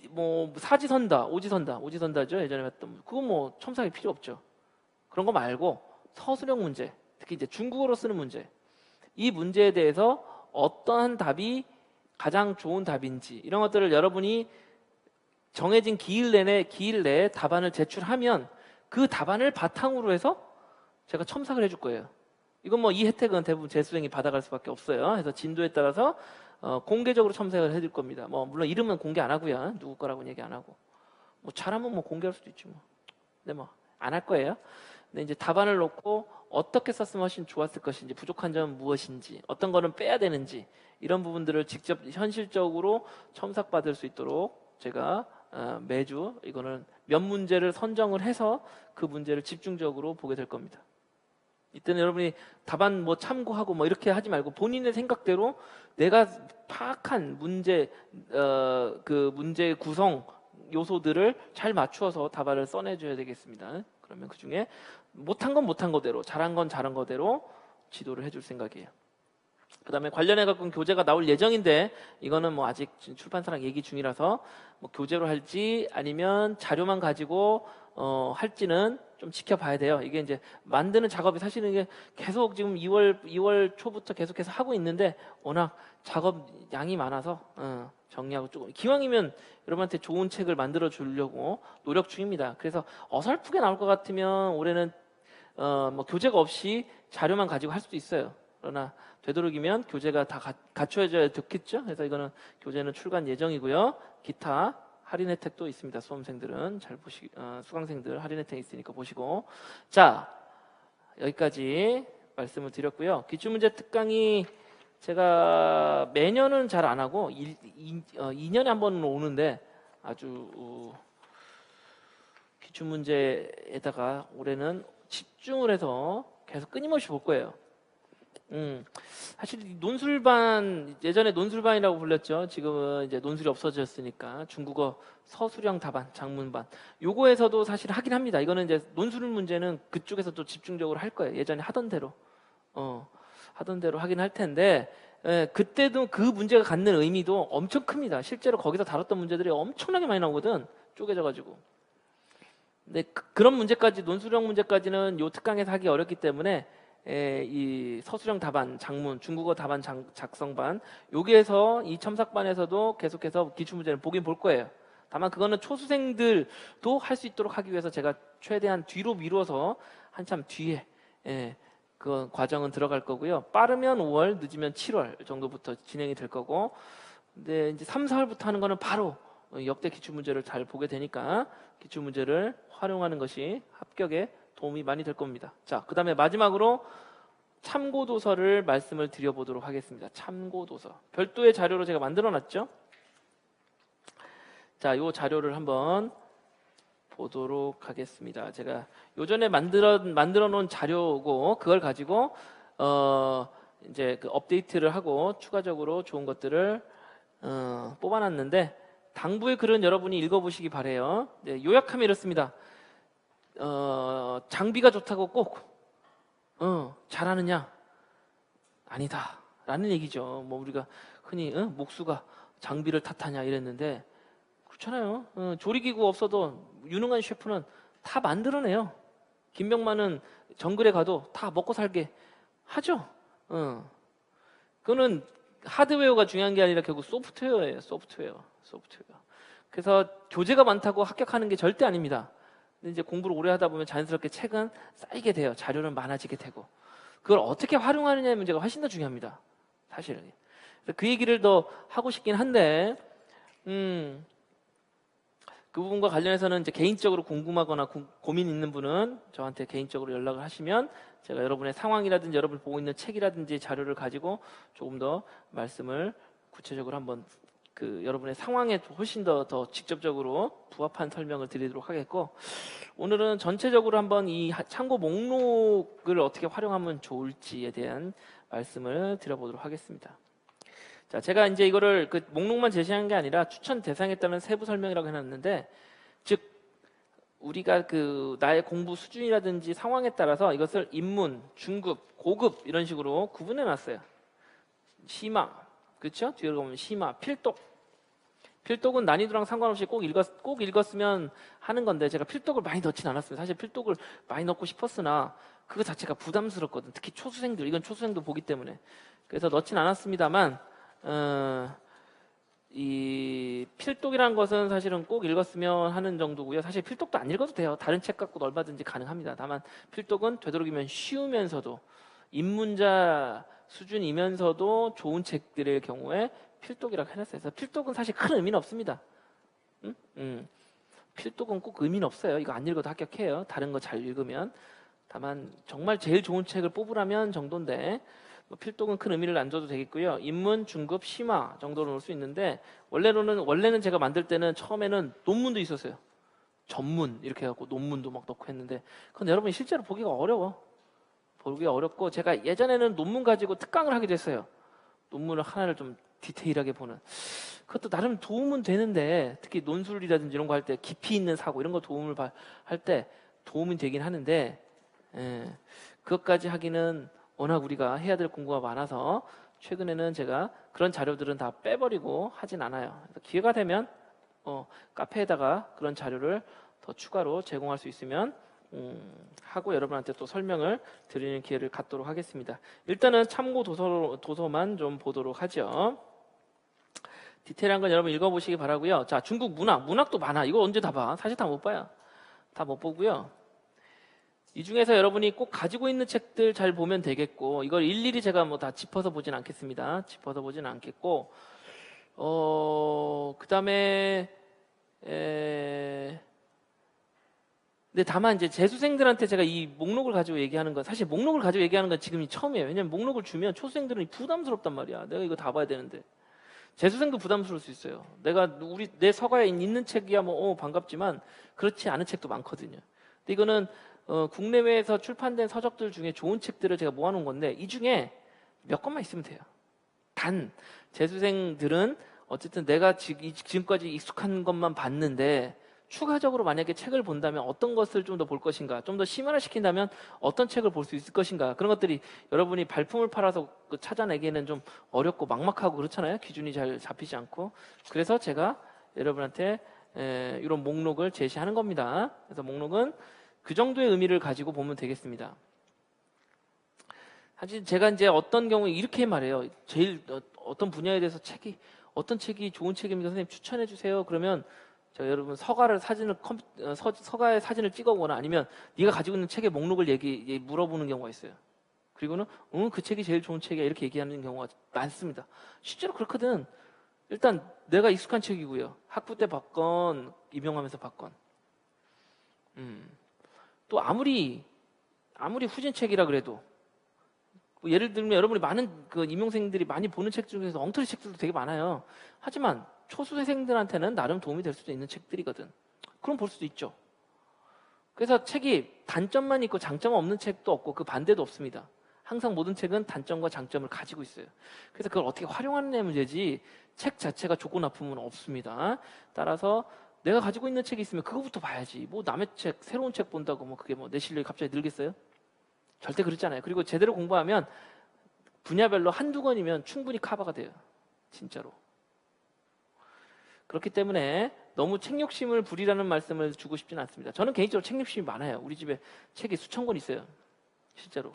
A: 뭐 사지선다, 오지선다죠. 예전에 봤던 그건 뭐 첨삭이 필요 없죠. 그런 거 말고 서술형 문제, 특히 이제 중국어로 쓰는 문제 이 문제에 대해서 어떠한 답이 가장 좋은 답인지 이런 것들을 여러분이 정해진 기일 내에 답안을 제출하면 그 답안을 바탕으로 해서 제가 첨삭을 해줄 거예요. 이건 뭐 이 혜택은 대부분 재수생이 받아갈 수밖에 없어요. 그래서 진도에 따라서 공개적으로 첨삭을 해줄 겁니다. 뭐 물론 이름은 공개 안 하고요. 누구 거라고는 얘기 안 하고 뭐 잘하면 뭐 공개할 수도 있지 뭐. 근데 뭐 안 할 거예요. 근데 이제 답안을 놓고 어떻게 썼으면 훨씬 좋았을 것인지 부족한 점은 무엇인지 어떤 거는 빼야 되는지 이런 부분들을 직접 현실적으로 첨삭받을 수 있도록 제가 매주 이거는 몇 문제를 선정을 해서 그 문제를 집중적으로 보게 될 겁니다. 이때는 여러분이 답안 뭐 참고하고 뭐 이렇게 하지 말고 본인의 생각대로 내가 파악한 그 문제의 구성 요소들을 잘 맞추어서 답안을 써내줘야 되겠습니다. 그러면 그 중에 못한 건 못한 거대로, 잘한 건 잘한 거대로 지도를 해줄 생각이에요. 그 다음에 관련해 갖고 교재가 나올 예정인데 이거는 뭐 아직 출판사랑 얘기 중이라서 뭐 교재로 할지 아니면 자료만 가지고 할지는 좀 지켜봐야 돼요. 이게 이제 만드는 작업이 사실은 이게 계속 지금 2월 초부터 계속해서 하고 있는데 워낙 작업 양이 많아서 정리하고 조금 기왕이면 여러분한테 좋은 책을 만들어 주려고 노력 중입니다. 그래서 어설프게 나올 것 같으면 올해는 뭐 교재가 없이 자료만 가지고 할 수도 있어요. 그러나 되도록이면 교재가 다 갖춰져야 좋겠죠. 그래서 이거는 교재는 출간 예정이고요. 기타 할인 혜택도 있습니다. 수험생들은 수강생들 할인 혜택 있으니까 보시고. 자, 여기까지 말씀을 드렸고요. 기출문제 특강이 제가 매년은 잘 안 하고 2년에 한 번은 오는데 아주 기출문제에다가 올해는 집중을 해서 계속 끊임없이 볼 거예요. 음, 사실 이 논술반 예전에 논술반이라고 불렸죠. 지금은 이제 논술이 없어졌으니까 중국어 서술형 답안, 장문반 요거에서도 사실 하긴 합니다. 이거는 이제 논술 문제는 그쪽에서 또 집중적으로 할 거예요. 예전에 하던 대로 하던 대로 하긴 할 텐데 그때도 그 문제가 갖는 의미도 엄청 큽니다. 실제로 거기서 다뤘던 문제들이 엄청나게 많이 나오거든. 쪼개져가지고. 근데 그런 문제까지 논술형 문제까지는 요 특강에서 하기 어렵기 때문에 이 서술형 답안, 장문, 중국어 답안 작성반 여기에서 이 첨삭반에서도 계속해서 기출문제를 보긴 볼 거예요. 다만 그거는 초수생들도 할 수 있도록 하기 위해서 제가 최대한 뒤로 미뤄서 한참 뒤에 그 과정은 들어갈 거고요. 빠르면 5월, 늦으면 7월 정도부터 진행이 될 거고, 근데 이제 3, 4월부터 하는 거는 바로 역대 기출문제를 잘 보게 되니까 기출문제를 활용하는 것이 합격에 도움이 많이 될 겁니다. 자, 그 다음에 마지막으로 참고도서를 말씀을 드려보도록 하겠습니다. 참고도서. 별도의 자료로 제가 만들어 놨죠. 자, 이 자료를 한번 보도록 하겠습니다. 제가 요전에 만들어 놓은 자료고 그걸 가지고 이제 그 업데이트를 하고 추가적으로 좋은 것들을 뽑아놨는데 당부의 글은 여러분이 읽어보시기 바래요. 네, 요약하면 이렇습니다. 장비가 좋다고 꼭 잘하느냐? 아니다 라는 얘기죠. 뭐 우리가 흔히 목수가 장비를 탓하냐 이랬는데 그렇잖아요. 조리기구 없어도 유능한 셰프는 다 만들어내요. 김병만은 정글에 가도 다 먹고 살게 하죠. 그거는 하드웨어가 중요한 게 아니라 결국 소프트웨어예요. 소프트웨어. 그래서 교재가 많다고 합격하는 게 절대 아닙니다. 근데 이제 공부를 오래 하다 보면 자연스럽게 책은 쌓이게 돼요. 자료는 많아지게 되고. 그걸 어떻게 활용하느냐의 문제가 훨씬 더 중요합니다. 사실은. 그 얘기를 더 하고 싶긴 한데, 그 부분과 관련해서는 이제 개인적으로 궁금하거나 고민 있는 분은 저한테 개인적으로 연락을 하시면 제가 여러분의 상황이라든지 여러분이 보고 있는 책이라든지 자료를 가지고 조금 더 말씀을 구체적으로 한번 그 여러분의 상황에 훨씬 더 직접적으로 부합한 설명을 드리도록 하겠고, 오늘은 전체적으로 한번 이 참고 목록을 어떻게 활용하면 좋을지에 대한 말씀을 드려보도록 하겠습니다. 자, 제가 이제 이거를 그 목록만 제시한 게 아니라 추천 대상에 따른 세부 설명이라고 해놨는데, 즉 우리가 그 나의 공부 수준이라든지 상황에 따라서 이것을 입문, 중급, 고급 이런 식으로 구분해놨어요. 심화, 그렇죠? 뒤에 보면 심화, 필독. 필독은 난이도랑 상관없이 꼭 읽었으면 하는 건데 제가 필독을 많이 넣진 않았습니다. 사실 필독을 많이 넣고 싶었으나 그거 자체가 부담스럽거든. 특히 초수생들, 이건 초수생도 보기 때문에. 그래서 넣진 않았습니다만 이 필독이라는 것은 사실은 꼭 읽었으면 하는 정도고요. 사실 필독도 안 읽어도 돼요. 다른 책 갖고 얼마든지 가능합니다. 다만 필독은 되도록이면 쉬우면서도 입문자 수준이면서도 좋은 책들의 경우에 필독이라고 해놨어요. 그래서 필독은 사실 큰 의미는 없습니다. 필독은 꼭 의미는 없어요. 이거 안 읽어도 합격해요. 다른 거 잘 읽으면. 다만 정말 제일 좋은 책을 뽑으라면 정도인데 뭐 필독은 큰 의미를 안 줘도 되겠고요. 입문, 중급, 심화 정도로 놓을 수 있는데 원래는 제가 만들 때는 처음에는 논문도 있었어요. 전문 이렇게 해갖고 논문도 막 넣고 했는데 그건 여러분이 실제로 보기가 어려워. 보기 어렵고 제가 예전에는 논문 가지고 특강을 하기도 했어요. 논문을 하나를 좀 디테일하게 보는. 그것도 나름 도움은 되는데 특히 논술이라든지 이런 거 할 때 깊이 있는 사고 이런 거 도움을 할 때 도움이 되긴 하는데 그것까지 하기는 워낙 우리가 해야 될 공부가 많아서 최근에는 제가 그런 자료들은 다 빼버리고 하진 않아요. 그래서 기회가 되면 카페에다가 그런 자료를 더 추가로 제공할 수 있으면 하고 여러분한테 또 설명을 드리는 기회를 갖도록 하겠습니다. 일단은 참고 도서만 좀 보도록 하죠. 디테일한 건 여러분 읽어보시기 바라고요. 자, 중국 문학도 많아. 이거 언제 다 봐? 사실 다 못 봐요. 다 못 보고요. 이 중에서 여러분이 꼭 가지고 있는 책들 잘 보면 되겠고, 이걸 일일이 제가 뭐 다 짚어서 보진 않겠습니다. 짚어서 보진 않겠고, 그 다음에 근데 다만 이제 재수생들한테 제가 이 목록을 가지고 얘기하는 건 사실 목록을 가지고 얘기하는 건 지금이 처음이에요. 왜냐면 목록을 주면 초수생들은 부담스럽단 말이야. 내가 이거 다 봐야 되는데. 재수생도 부담스러울 수 있어요. 내 서가에 있는 책이야 뭐 반갑지만 그렇지 않은 책도 많거든요. 근데 이거는 국내외에서 출판된 서적들 중에 좋은 책들을 제가 모아놓은 건데 이 중에 몇 권만 있으면 돼요. 단 재수생들은 어쨌든 내가 지금까지 익숙한 것만 봤는데 추가적으로 만약에 책을 본다면 어떤 것을 좀 더 볼 것인가, 좀 더 심화시킨다면 어떤 책을 볼 수 있을 것인가, 그런 것들이 여러분이 발품을 팔아서 찾아내기에는 좀 어렵고 막막하고 그렇잖아요. 기준이 잘 잡히지 않고. 그래서 제가 여러분한테 이런 목록을 제시하는 겁니다. 그래서 목록은 그 정도의 의미를 가지고 보면 되겠습니다. 사실 제가 이제 어떤 경우에 이렇게 말해요. 제일 어떤 분야에 대해서 어떤 책이 좋은 책입니까? 선생님 추천해 주세요. 그러면 제가 여러분 서가의 사진을 찍어오거나 아니면 네가 가지고 있는 책의 목록을 물어보는 경우가 있어요. 그리고는 그 책이 제일 좋은 책이야 이렇게 얘기하는 경우가 많습니다. 실제로 그렇거든. 일단 내가 익숙한 책이고요. 학부 때 봤건 임용하면서 봤건. 또 아무리 후진 책이라 그래도 뭐 예를 들면 여러분이 많은 그 임용생들이 많이 보는 책 중에서 엉터리 책들도 되게 많아요. 하지만 초수생들한테는 나름 도움이 될 수도 있는 책들이거든. 그럼 볼 수도 있죠. 그래서 책이 단점만 있고 장점 없는 책도 없고 그 반대도 없습니다. 항상 모든 책은 단점과 장점을 가지고 있어요. 그래서 그걸 어떻게 활용하느냐의 문제지 책 자체가 좋고 나쁨은 없습니다. 따라서 내가 가지고 있는 책이 있으면 그거부터 봐야지. 뭐 남의 책, 새로운 책 본다고 뭐 그게 뭐 내 실력이 갑자기 늘겠어요? 절대 그렇지 않아요. 그리고 제대로 공부하면 분야별로 한두 권이면 충분히 커버가 돼요. 진짜로. 그렇기 때문에 너무 책 욕심을 부리라는 말씀을 주고 싶지는 않습니다. 저는 개인적으로 책 욕심이 많아요. 우리 집에 책이 수천 권 있어요. 실제로.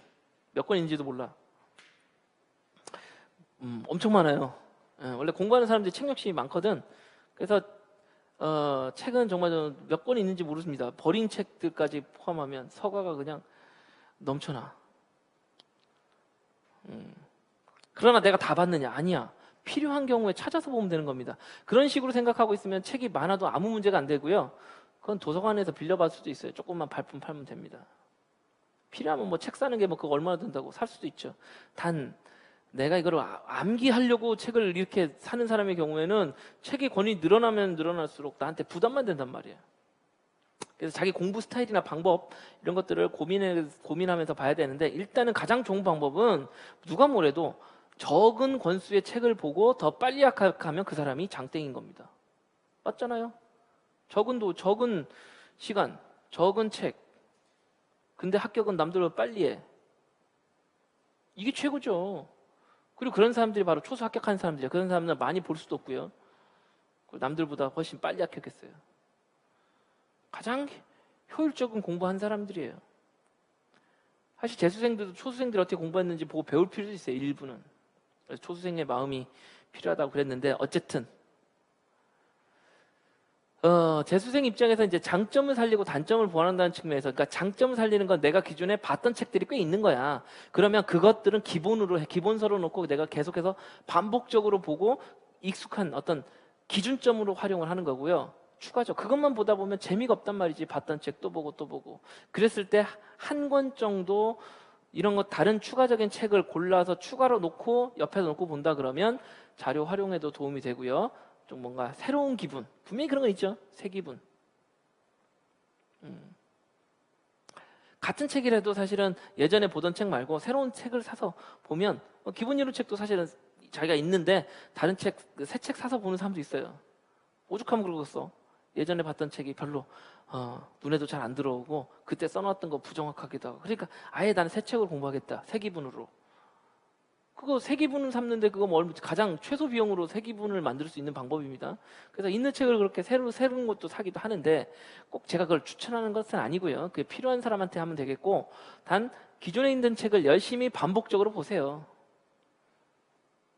A: 몇 권인지도 몰라. 엄청 많아요. 원래 공부하는 사람들이 책 욕심이 많거든. 그래서 책은 정말 몇 권 있는지 모르습니다. 버린 책들까지 포함하면 서가가 그냥 넘쳐나. 그러나 내가 다 봤느냐? 아니야. 필요한 경우에 찾아서 보면 되는 겁니다. 그런 식으로 생각하고 있으면 책이 많아도 아무 문제가 안 되고요. 그건 도서관에서 빌려받을 수도 있어요. 조금만 발품 팔면 됩니다. 필요하면 뭐 책 사는 게 뭐 그거 얼마나 든다고 살 수도 있죠. 단 내가 이걸 암기하려고 책을 이렇게 사는 사람의 경우에는 책의 권이 늘어나면 늘어날수록 나한테 부담만 된단 말이에요. 그래서 자기 공부 스타일이나 방법 이런 것들을 고민하면서 봐야 되는데 일단은 가장 좋은 방법은 누가 뭐래도 적은 권수의 책을 보고 더 빨리 합격하면 그 사람이 장땡인 겁니다. 맞잖아요? 적은 시간, 적은 책. 근데 합격은 남들보다 빨리 해. 이게 최고죠. 그리고 그런 사람들이 바로 초수 합격한 사람들이에요. 그런 사람들은 많이 볼 수도 없고요. 남들보다 훨씬 빨리 합격했어요. 가장 효율적인 공부한 사람들이에요. 사실 재수생들도 초수생들이 어떻게 공부했는지 보고 배울 필요도 있어요. 일부는. 그래서 초수생의 마음이 필요하다고 그랬는데 어쨌든 재수생 입장에서 이제 장점을 살리고 단점을 보완한다는 측면에서 그러니까 장점을 살리는 건 내가 기존에 봤던 책들이 꽤 있는 거야. 그러면 그것들은 기본서로 놓고 내가 계속해서 반복적으로 보고 익숙한 어떤 기준점으로 활용을 하는 거고요. 추가적 그것만 보다 보면 재미가 없단 말이지. 봤던 책 또 보고 또 보고. 그랬을 때 한 권 정도 이런 거 다른 추가적인 책을 골라서 추가로 놓고 옆에서 놓고 본다 그러면 자료 활용에도 도움이 되고요. 좀 뭔가 새로운 기분. 분명히 그런 거 있죠. 새 기분. 같은 책이라도 사실은 예전에 보던 책 말고 새로운 책을 사서 보면 기본 이론 책도 사실은 자기가 있는데 다른 책, 새 책 사서 보는 사람도 있어요. 오죽하면 그러겠어. 예전에 봤던 책이 별로 눈에도 잘 안 들어오고 그때 써놨던 거 부정확하기도 하고 그러니까 아예 나는 새 책을 공부하겠다. 새 기분으로. 그거 새 기분을 삼는데 그거 뭐 가장 최소 비용으로 새 기분을 만들 수 있는 방법입니다. 그래서 있는 책을 그렇게 새로운 것도 사기도 하는데 꼭 제가 그걸 추천하는 것은 아니고요. 그게 필요한 사람한테 하면 되겠고 단 기존에 있는 책을 열심히 반복적으로 보세요.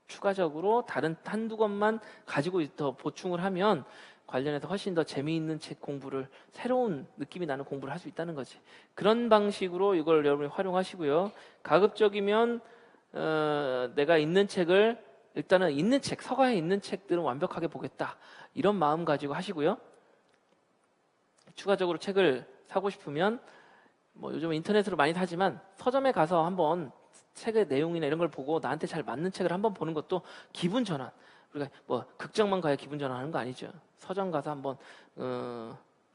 A: 추가적으로 다른 한두 권만 가지고 더 보충을 하면 관련해서 훨씬 더 재미있는 책 공부를 새로운 느낌이 나는 공부를 할 수 있다는 거지. 그런 방식으로 이걸 여러분이 활용하시고요. 가급적이면 내가 있는 책을 일단은 있는 책, 서가에 있는 책들은 완벽하게 보겠다. 이런 마음 가지고 하시고요. 추가적으로 책을 사고 싶으면 뭐 요즘 인터넷으로 많이 사지만 서점에 가서 한번 책의 내용이나 이런 걸 보고 나한테 잘 맞는 책을 한번 보는 것도 기분 전환. 우리가 뭐 극장만 가야 기분 전환하는 거 아니죠. 서점 가서 한번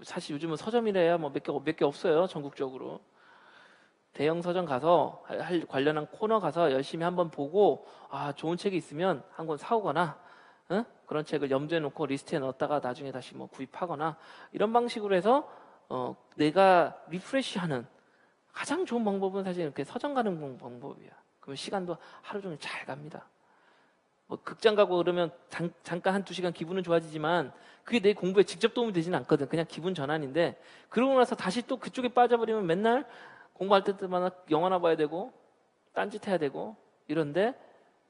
A: 사실 요즘은 서점이래야 뭐 몇 개 없어요. 전국적으로. 대형 서점 가서 할 관련한 코너 가서 열심히 한번 보고 좋은 책이 있으면 한 권 사오거나 그런 책을 염두에 놓고 리스트에 넣었다가 나중에 다시 뭐 구입하거나 이런 방식으로 해서 내가 리프레시하는 가장 좋은 방법은 사실 이렇게 서점 가는 방법이야. 그러면 시간도 하루 종일 잘 갑니다. 뭐 극장 가고 그러면 잠깐 한두 시간 기분은 좋아지지만 그게 내 공부에 직접 도움이 되지는 않거든. 그냥 기분 전환인데 그러고 나서 다시 또 그쪽에 빠져버리면 맨날 공부할 때마다 영화나 봐야 되고 딴짓 해야 되고 이런데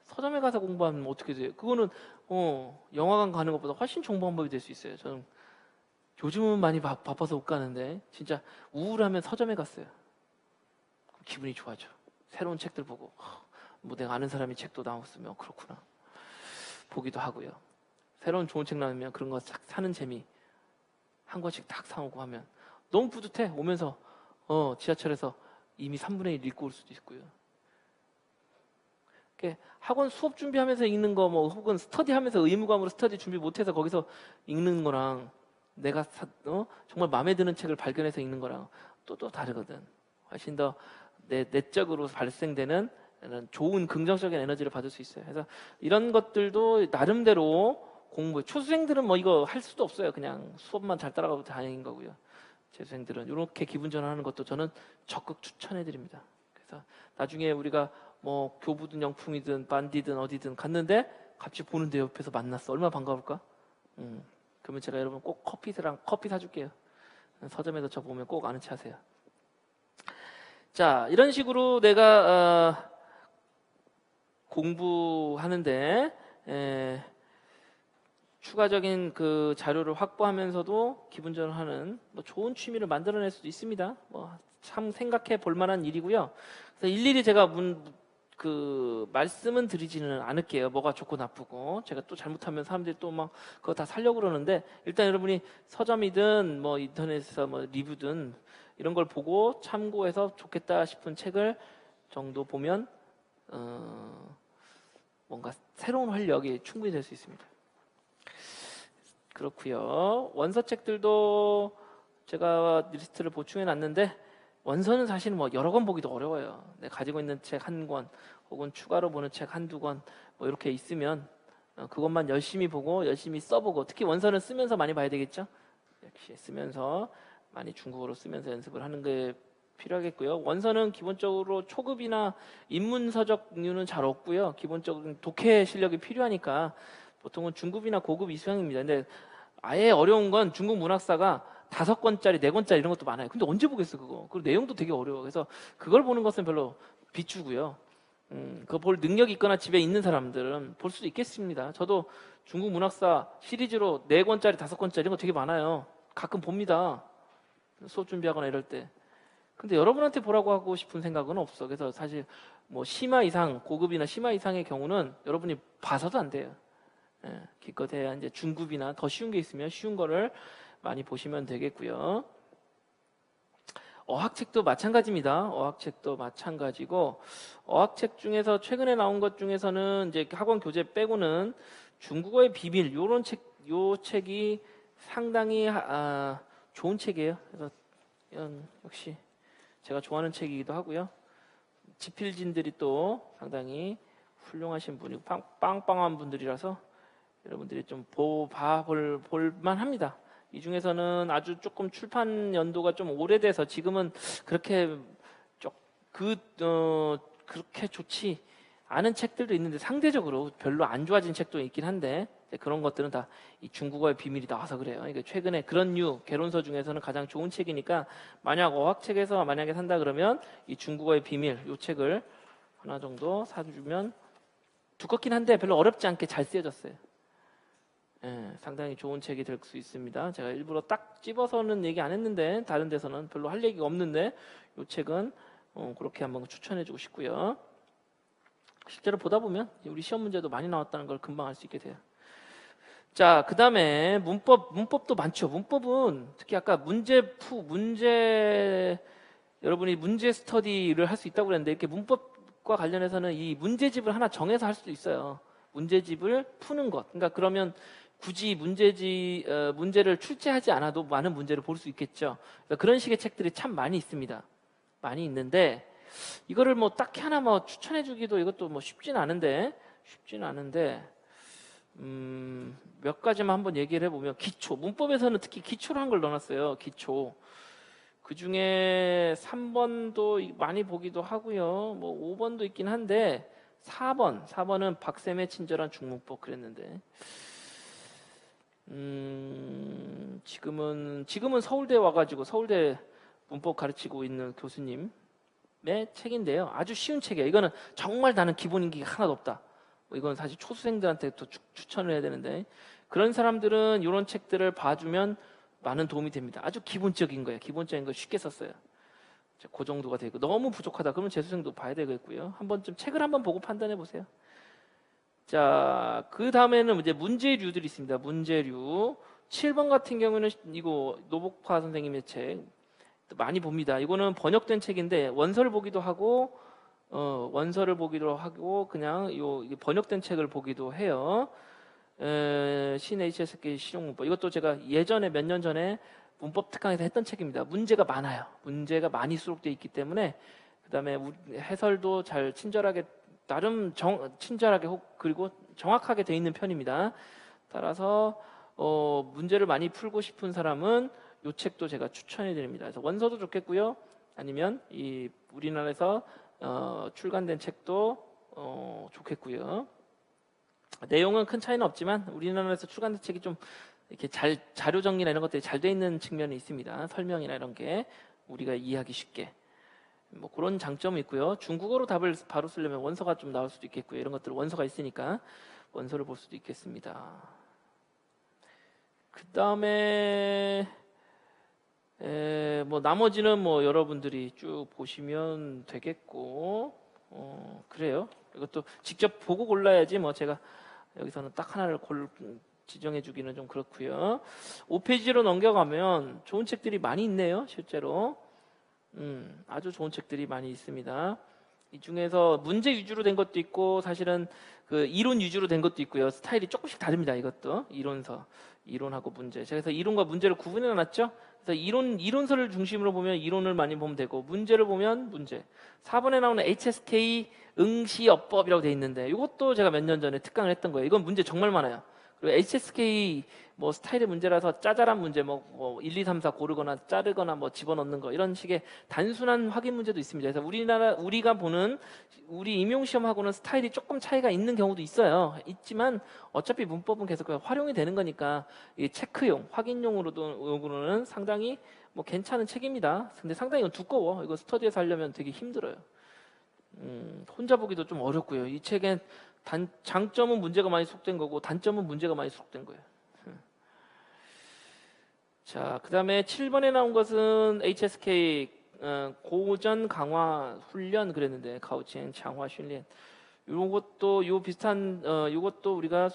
A: 서점에 가서 공부하면 어떻게 돼요? 그거는 영화관 가는 것보다 훨씬 좋은 방법이 될 수 있어요. 저는 요즘은 많이 바빠서 못 가는데 진짜 우울하면 서점에 갔어요. 기분이 좋아져. 새로운 책들 보고 뭐 내가 아는 사람이 책도 나왔으면 그렇구나 보기도 하고요. 새로운 좋은 책 나오면 그런 거 사는 재미 한 권씩 딱 사오고 하면 너무 뿌듯해. 오면서 지하철에서 이미 3분의 1 읽고 올 수도 있고요. 학원 수업 준비하면서 읽는 거 뭐 혹은 스터디하면서 의무감으로 스터디 준비 못해서 거기서 읽는 거랑 내가 정말 마음에 드는 책을 발견해서 읽는 거랑 또 다르거든. 훨씬 더 내적으로 발생되는 좋은 긍정적인 에너지를 받을 수 있어요. 그래서 이런 것들도 나름대로 공부, 초수생들은 뭐 이거 할 수도 없어요. 그냥 수업만 잘 따라가고 다행인 거고요. 재수생들은 이렇게 기분 전환하는 것도 저는 적극 추천해 드립니다. 그래서 나중에 우리가 뭐 교부든 영풍이든 반디든 어디든 갔는데 같이 보는데 옆에서 만났어. 얼마나 반가울까? 그러면 제가 여러분 꼭 커피 사줄게요. 서점에서 저 보면 꼭 아는 체 하세요. 자, 이런 식으로 내가 공부하는데 추가적인 그 자료를 확보하면서도 기분 전환하는 뭐 좋은 취미를 만들어낼 수도 있습니다. 뭐 참 생각해 볼 만한 일이고요. 그래서 일일이 제가 말씀은 드리지는 않을게요. 뭐가 좋고 나쁘고 제가 또 잘못하면 사람들이 또 막 그거 다 살려고 그러는데 일단 여러분이 서점이든 뭐 인터넷에서 뭐 리뷰든 이런 걸 보고 참고해서 좋겠다 싶은 책을 정도 보면 뭔가 새로운 활력이 충분히 될 수 있습니다. 그렇고요. 원서책들도 제가 리스트를 보충해 놨는데 원서는 사실 뭐 여러 권 보기도 어려워요. 내가 가지고 있는 책 한 권 혹은 추가로 보는 책 한두 권 뭐 이렇게 있으면 그것만 열심히 보고 열심히 써보고 특히 원서는 쓰면서 많이 봐야 되겠죠. 역시 쓰면서 많이 중국어로 쓰면서 연습을 하는 게 필요하겠고요. 원서는 기본적으로 초급이나 입문서적류는 잘 없고요. 기본적인 독해 실력이 필요하니까 보통은 중급이나 고급 이상입니다. 근데 아예 어려운 건 중국 문학사가 5권짜리, 4권짜리 이런 것도 많아요. 근데 언제 보겠어 그거. 그리고 내용도 되게 어려워. 그래서 그걸 보는 것은 별로 비추고요. 그거 볼 능력이 있거나 집에 있는 사람들은 볼 수도 있겠습니다. 저도 중국 문학사 시리즈로 4권짜리, 5권짜리 이런 거 되게 많아요. 가끔 봅니다. 수업 준비하거나 이럴 때. 근데 여러분한테 보라고 하고 싶은 생각은 없어. 그래서 사실 뭐 심화 이상, 고급이나 심화 이상의 경우는 여러분이 봐서도 안 돼요. 기껏해야 이제 중급이나 더 쉬운 게 있으면 쉬운 거를 많이 보시면 되겠고요. 어학책도 마찬가지입니다. 어학책도 마찬가지고 어학책 중에서 최근에 나온 것 중에서는 이제 학원 교재 빼고는 중국어의 비밀 요 책이 상당히 좋은 책이에요. 그래서 역시 제가 좋아하는 책이기도 하고요. 지필진들이 또 상당히 훌륭하신 분이고 빵빵한 분들이라서 여러분들이 좀 볼만 합니다. 이 중에서는 아주 조금 출판 연도가 좀 오래돼서 지금은 그렇게 그렇게 좋지 않은 책들도 있는데 상대적으로 별로 안 좋아진 책도 있긴 한데 그런 것들은 다 이 중국어의 비밀이 나와서 그래요. 이게 최근에 그런 개론서 중에서는 가장 좋은 책이니까 만약 어학책에서 만약에 산다 그러면 이 중국어의 비밀 이 책을 하나 정도 사주면 두껍긴 한데 별로 어렵지 않게 잘 쓰여졌어요. 상당히 좋은 책이 될 수 있습니다. 제가 일부러 딱 집어서는 얘기 안 했는데 다른 데서는 별로 할 얘기가 없는데 이 책은 그렇게 한번 추천해주고 싶고요. 실제로 보다 보면 우리 시험 문제도 많이 나왔다는 걸 금방 알 수 있게 돼요. 자, 그 다음에 문법도 많죠. 문법은 특히 아까 여러분이 문제 스터디를 할 수 있다고 그랬는데 이렇게 문법과 관련해서는 이 문제집을 하나 정해서 할 수도 있어요. 문제집을 푸는 것. 그러니까 그러면 굳이 문제를 출제하지 않아도 많은 문제를 볼 수 있겠죠. 그런 식의 책들이 참 많이 있습니다. 많이 있는데 이거를 뭐 딱히 하나 뭐 추천해주기도 이것도 뭐 쉽진 않은데 몇 가지만 한번 얘기를 해보면 기초, 문법에서는 특히 기초로 한 걸 넣어놨어요. 기초. 그 중에 3번도 많이 보기도 하고요. 뭐 5번도 있긴 한데 4번은 박쌤의 친절한 중문법 그랬는데 지금은 서울대 와가지고 서울대 문법 가르치고 있는 교수님의 책인데요. 아주 쉬운 책이에요. 이거는 정말 나는 기본 인기가 하나도 없다. 이건 사실 초수생들한테 또 추천을 해야 되는데 그런 사람들은 이런 책들을 봐주면 많은 도움이 됩니다. 아주 기본적인 거예요. 기본적인 거 쉽게 썼어요. 그 정도가 되고 너무 부족하다 그러면 재수생도 봐야 되겠고요. 한번 좀 책을 한번 보고 판단해 보세요. 자, 그 다음에는 이제 문제류들이 있습니다. 문제류 7번 같은 경우는 이거 노복화 선생님의 책 많이 봅니다. 이거는 번역된 책인데 원서를 보기도 하고 그냥 요 번역된 책을 보기도 해요. 신 HSK 실용문법 이것도 제가 예전에 몇 년 전에 문법 특강에서 했던 책입니다. 문제가 많아요. 문제가 많이 수록되어 있기 때문에 그 다음에 해설도 잘 친절하게 나름 친절하게 그리고 정확하게 되어 있는 편입니다. 따라서 문제를 많이 풀고 싶은 사람은 이 책도 제가 추천해 드립니다. 그래서 원서도 좋겠고요. 아니면 이 우리나라에서 출간된 책도 좋겠고요. 내용은 큰 차이는 없지만 우리나라에서 출간된 책이 좀 이렇게 자료 정리나 이런 것들이 잘 돼 있는 측면이 있습니다. 설명이나 이런 게 우리가 이해하기 쉽게 뭐 그런 장점이 있고요. 중국어로 답을 바로 쓰려면 원서가 좀 나올 수도 있겠고요. 이런 것들 원서가 있으니까 원서를 볼 수도 있겠습니다. 그 다음에 뭐 나머지는 뭐 여러분들이 쭉 보시면 되겠고 그래요. 이것도 직접 보고 골라야지 뭐 제가 여기서는 딱 하나를 지정해 주기는 좀 그렇고요. 5페이지로 넘겨가면 좋은 책들이 많이 있네요. 실제로 아주 좋은 책들이 많이 있습니다. 이 중에서 문제 위주로 된 것도 있고 사실은 그 이론 위주로 된 것도 있고요. 스타일이 조금씩 다릅니다. 이것도 이론하고 문제. 그래서 이론과 문제를 구분해 놨죠. 그래서 이론서를 중심으로 보면 이론을 많이 보면 되고 문제를 보면 문제. 4번에 나오는 HSK 응시어법이라고 돼 있는데 이것도 제가 몇 년 전에 특강을 했던 거예요. 이건 문제 정말 많아요. 그리고 HSK 뭐 스타일의 문제라서 짜잘한 문제 뭐 1, 2, 3, 4 고르거나 자르거나 뭐 집어넣는 거 이런 식의 단순한 확인 문제도 있습니다. 그래서 우리가 보는 우리 임용 시험하고는 스타일이 조금 차이가 있는 경우도 있어요. 있지만 어차피 문법은 계속 활용이 되는 거니까 이 체크용, 확인용으로는 상당히 뭐 괜찮은 책입니다. 근데 상당히 이건 두꺼워. 이거 스터디에서 하려면 되게 힘들어요. 혼자 보기도 좀 어렵고요. 이 책엔 장점은 문제가 많이 수록된 거고 단점은 문제가 많이 수록된 거예요. 자, 그 다음에 7번에 나온 것은 HSK 고전 강화 훈련 그랬는데 가우칭 강화 훈련 요것도 요것도 우리가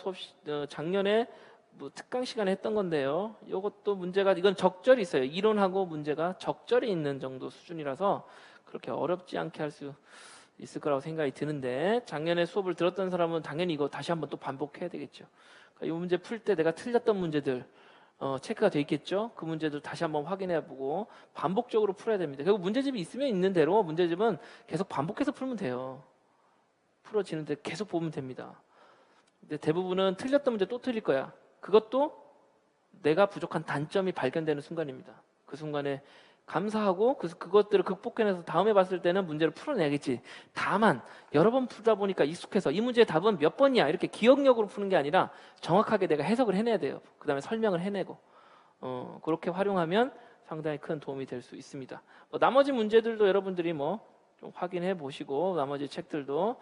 A: 작년에 뭐 특강 시간에 했던 건데요. 요것도 문제가 이건 적절히 있어요. 이론하고 문제가 적절히 있는 정도 수준이라서 그렇게 어렵지 않게 할 수 있을 거라고 생각이 드는데 작년에 수업을 들었던 사람은 당연히 이거 다시 한번 또 반복해야 되겠죠. 그러니까 이 문제 풀 때 내가 틀렸던 문제들 체크가 돼 있겠죠. 그 문제들 다시 한번 확인해보고 반복적으로 풀어야 됩니다. 결국 문제집이 있으면 있는 대로 문제집은 계속 반복해서 풀면 돼요. 풀어지는데 계속 보면 됩니다. 근데 대부분은 틀렸던 문제 또 틀릴 거야. 그것도 내가 부족한 단점이 발견되는 순간입니다. 그 순간에 감사하고 그것들을 극복해내서 다음에 봤을 때는 문제를 풀어내야겠지. 다만 여러 번 풀다 보니까 익숙해서 이 문제의 답은 몇 번이야 이렇게 기억력으로 푸는 게 아니라 정확하게 내가 해석을 해내야 돼요. 그 다음에 설명을 해내고 그렇게 활용하면 상당히 큰 도움이 될 수 있습니다. 나머지 문제들도 여러분들이 뭐 좀 확인해 보시고 나머지 책들도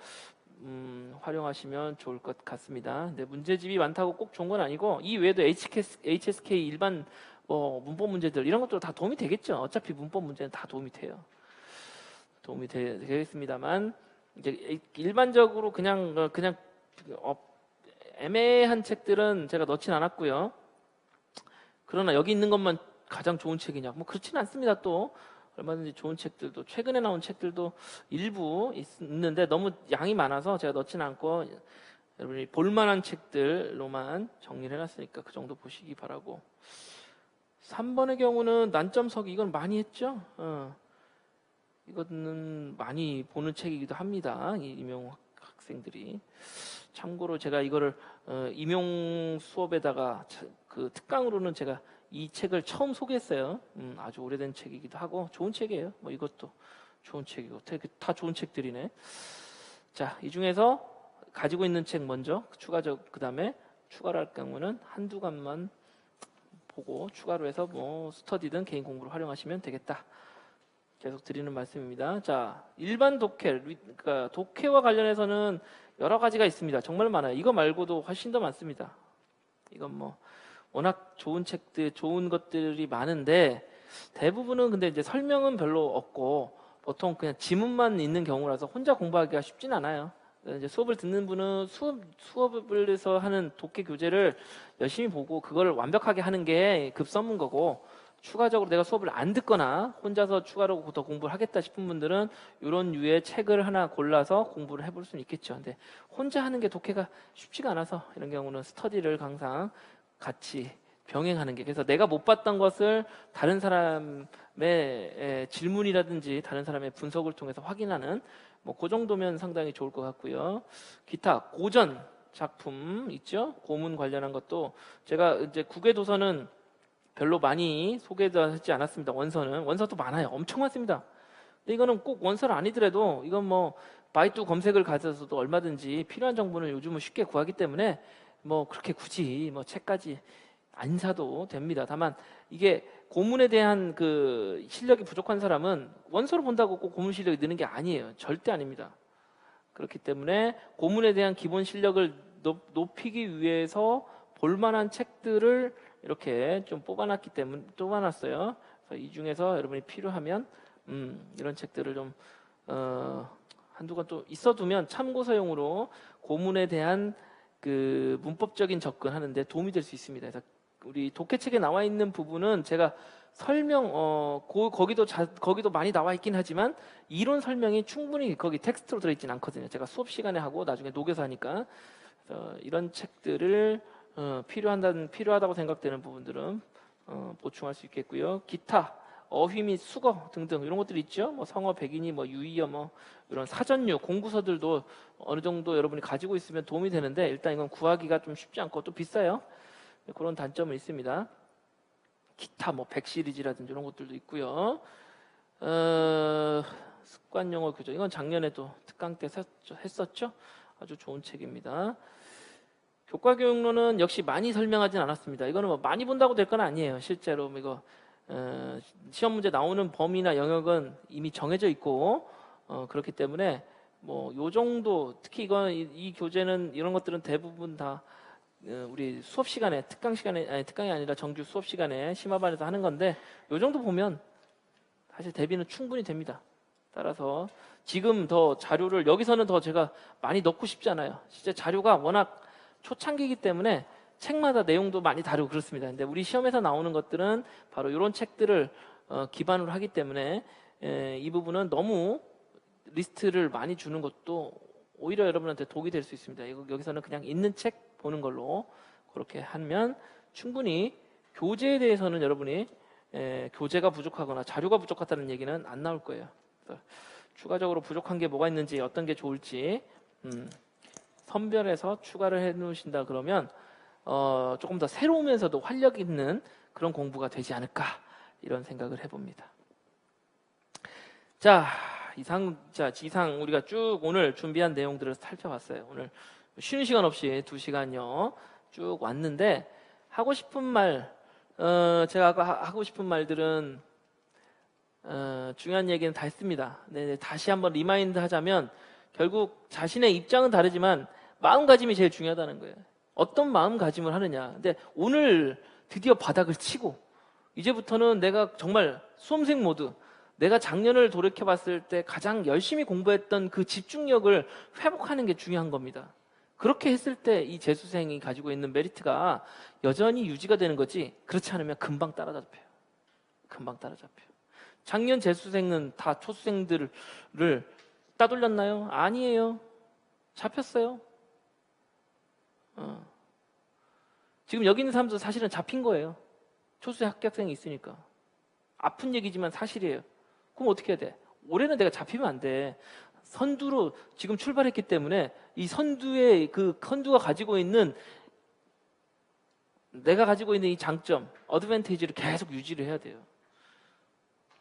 A: 활용하시면 좋을 것 같습니다. 근데 문제집이 많다고 꼭 좋은 건 아니고 이 외에도 HSK 일반 문법 문제들 이런 것도 다 도움이 되겠죠. 어차피 문법 문제는 다 도움이 돼요. 도움이 되겠습니다만 이제 일반적으로 그냥 애매한 책들은 제가 넣진 않았고요. 그러나 여기 있는 것만 가장 좋은 책이냐? 뭐 그렇지는 않습니다. 또 얼마든지 좋은 책들도 최근에 나온 책들도 일부 있는데 너무 양이 많아서 제가 넣지는 않고 여러분이 볼만한 책들로만 정리를 해놨으니까 그 정도 보시기 바라고. 3번의 경우는 난점서기 이건 많이 했죠. 이거는 많이 보는 책이기도 합니다. 이 임용 학생들이. 참고로 제가 이거를 임용 수업에다가 그 특강으로는 제가 이 책을 처음 소개했어요. 아주 오래된 책이기도 하고 좋은 책이에요. 뭐 이것도 좋은 책이고 되게 다 좋은 책들이네. 자, 이 중에서 가지고 있는 책 먼저 추가적 그다음에 추가로 할 경우는 한두 권만 보고 추가로 해서 뭐 스터디든 개인 공부를 활용하시면 되겠다. 계속 드리는 말씀입니다. 자, 일반 독해, 그러니까 독해와 관련해서는 여러 가지가 있습니다. 정말 많아요. 이거 말고도 훨씬 더 많습니다. 이건 뭐 워낙 좋은 책들, 좋은 것들이 많은데 대부분은 근데 이제 설명은 별로 없고 보통 그냥 지문만 있는 경우라서 혼자 공부하기가 쉽진 않아요. 이제 수업을 듣는 분은 수업을 해서 하는 독해 교재를 열심히 보고 그걸 완벽하게 하는 게 급선무인 거고, 추가적으로 내가 수업을 안 듣거나 혼자서 추가로 더 공부를 하겠다 싶은 분들은 이런 류의 책을 하나 골라서 공부를 해볼 수는 있겠죠. 근데 혼자 하는 게 독해가 쉽지가 않아서 이런 경우는 스터디를 항상 같이 병행하는 게, 그래서 내가 못 봤던 것을 다른 사람의 질문이라든지 다른 사람의 분석을 통해서 확인하는 뭐 그 정도면 상당히 좋을 것 같고요. 기타 고전 작품 있죠? 고문 관련한 것도 제가 이제 국외 도서는 별로 많이 소개하지 않았습니다. 원서도 많아요. 엄청 많습니다. 근데 이거는 꼭 원서는 아니더라도 이건 뭐 바이두 검색을 가져서도 얼마든지 필요한 정보는 요즘은 쉽게 구하기 때문에 뭐 그렇게 굳이 뭐 책까지 안 사도 됩니다. 다만 이게 고문에 대한 그 실력이 부족한 사람은 원서를 본다고 꼭 고문 실력이 느는 게 아니에요. 절대 아닙니다. 그렇기 때문에 고문에 대한 기본 실력을 높이기 위해서 볼만한 책들을 이렇게 좀 뽑아놨어요. 그래서 이 중에서 여러분이 필요하면 이런 책들을 좀 한두 권 또 있어두면 참고서용으로 고문에 대한 그 문법적인 접근하는데 도움이 될 수 있습니다. 그래서 우리 독해책에 나와 있는 부분은 제가 거기도 많이 나와 있긴 하지만 이론 설명이 충분히 거기 텍스트로 들어있진 않거든요. 제가 수업 시간에 하고 나중에 녹여서 하니까. 그래서 이런 책들을 필요하다고 생각되는 부분들은 보충할 수 있겠고요. 기타 어휘 및 수거 등등 이런 것들이 있죠. 뭐 성어, 백인이, 뭐 유의어, 뭐 이런 사전류 공부서들도 어느 정도 여러분이 가지고 있으면 도움이 되는데 일단 이건 구하기가 좀 쉽지 않고 또 비싸요. 그런 단점은 있습니다. 기타 뭐 100 시리즈라든지 이런 것들도 있고요. 습관 영어 교재 이건 작년에도 특강 때 했었죠. 아주 좋은 책입니다. 교과 교육론은 역시 많이 설명하진 않았습니다. 이거는 뭐 많이 본다고 될 건 아니에요. 실제로 이거 시험 문제 나오는 범위나 영역은 이미 정해져 있고 그렇기 때문에 뭐 요 정도, 특히 이 교재는 이런 것들은 대부분 다 우리 수업 시간에 특강이 아니라 정규 수업 시간에 심화반에서 하는 건데 요 정도 보면 사실 대비는 충분히 됩니다. 따라서 지금 더 자료를 여기서는 더 제가 많이 넣고 싶지 않아요. 진짜 자료가 워낙 초창기이기 때문에 책마다 내용도 많이 다르고 그렇습니다. 근데 우리 시험에서 나오는 것들은 바로 이런 책들을 기반으로 하기 때문에 이 부분은 너무 리스트를 많이 주는 것도 오히려 여러분한테 독이 될 수 있습니다. 여기서는 그냥 있는 책 보는 걸로 그렇게 하면 충분히 교재에 대해서는 여러분이 교재가 부족하거나 자료가 부족하다는 얘기는 안 나올 거예요. 추가적으로 부족한 게 뭐가 있는지 어떤 게 좋을지 선별해서 추가를 해 놓으신다 그러면 조금 더 새로우면서도 활력 있는 그런 공부가 되지 않을까 이런 생각을 해봅니다. 자, 지상 우리가 쭉 오늘 준비한 내용들을 살펴봤어요. 오늘 쉬는 시간 없이 2시간요 쭉 왔는데 하고 싶은 말, 제가 하고 싶은 말들은 중요한 얘기는 다 했습니다. 네, 다시 한번 리마인드 하자면 결국 자신의 입장은 다르지만 마음가짐이 제일 중요하다는 거예요. 어떤 마음가짐을 하느냐. 근데 오늘 드디어 바닥을 치고 이제부터는 내가 정말 수험생 모드, 내가 작년을 돌이켜봤을 때 가장 열심히 공부했던 그 집중력을 회복하는 게 중요한 겁니다. 그렇게 했을 때 이 재수생이 가지고 있는 메리트가 여전히 유지가 되는 거지, 그렇지 않으면 금방 따라잡혀요. 금방 따라잡혀요. 작년 재수생은 다 초수생들을 따돌렸나요? 아니에요. 잡혔어요. 지금 여기 있는 사람도 사실은 잡힌 거예요. 초수생 합격생이 있으니까. 아픈 얘기지만 사실이에요. 그럼 어떻게 해야 돼? 올해는 내가 잡히면 안 돼. 선두로 지금 출발했기 때문에 이 선두의 그 선두가 가지고 있는 내가 가지고 있는 이 장점, 어드밴티지를 계속 유지를 해야 돼요.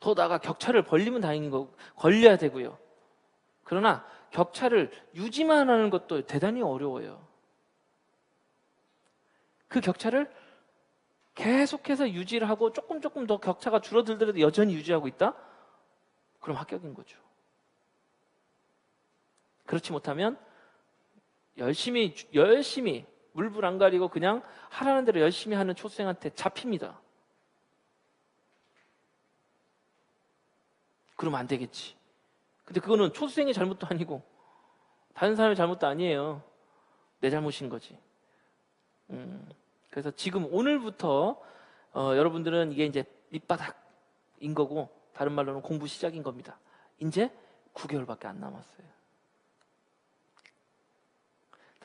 A: 더 나아가 격차를 벌리면 다행인 거고 걸려야 되고요. 그러나 격차를 유지만 하는 것도 대단히 어려워요. 그 격차를 계속해서 유지를 하고 조금 더 격차가 줄어들더라도 여전히 유지하고 있다? 그럼 합격인 거죠. 그렇지 못하면 열심히 물불 안 가리고 그냥 하라는 대로 열심히 하는 초수생한테 잡힙니다. 그러면 안 되겠지. 근데 그거는 초수생의 잘못도 아니고 다른 사람의 잘못도 아니에요. 내 잘못인 거지. 그래서 지금 오늘부터 여러분들은 이게 이제 밑바닥인 거고 다른 말로는 공부 시작인 겁니다. 이제 9개월밖에 안 남았어요.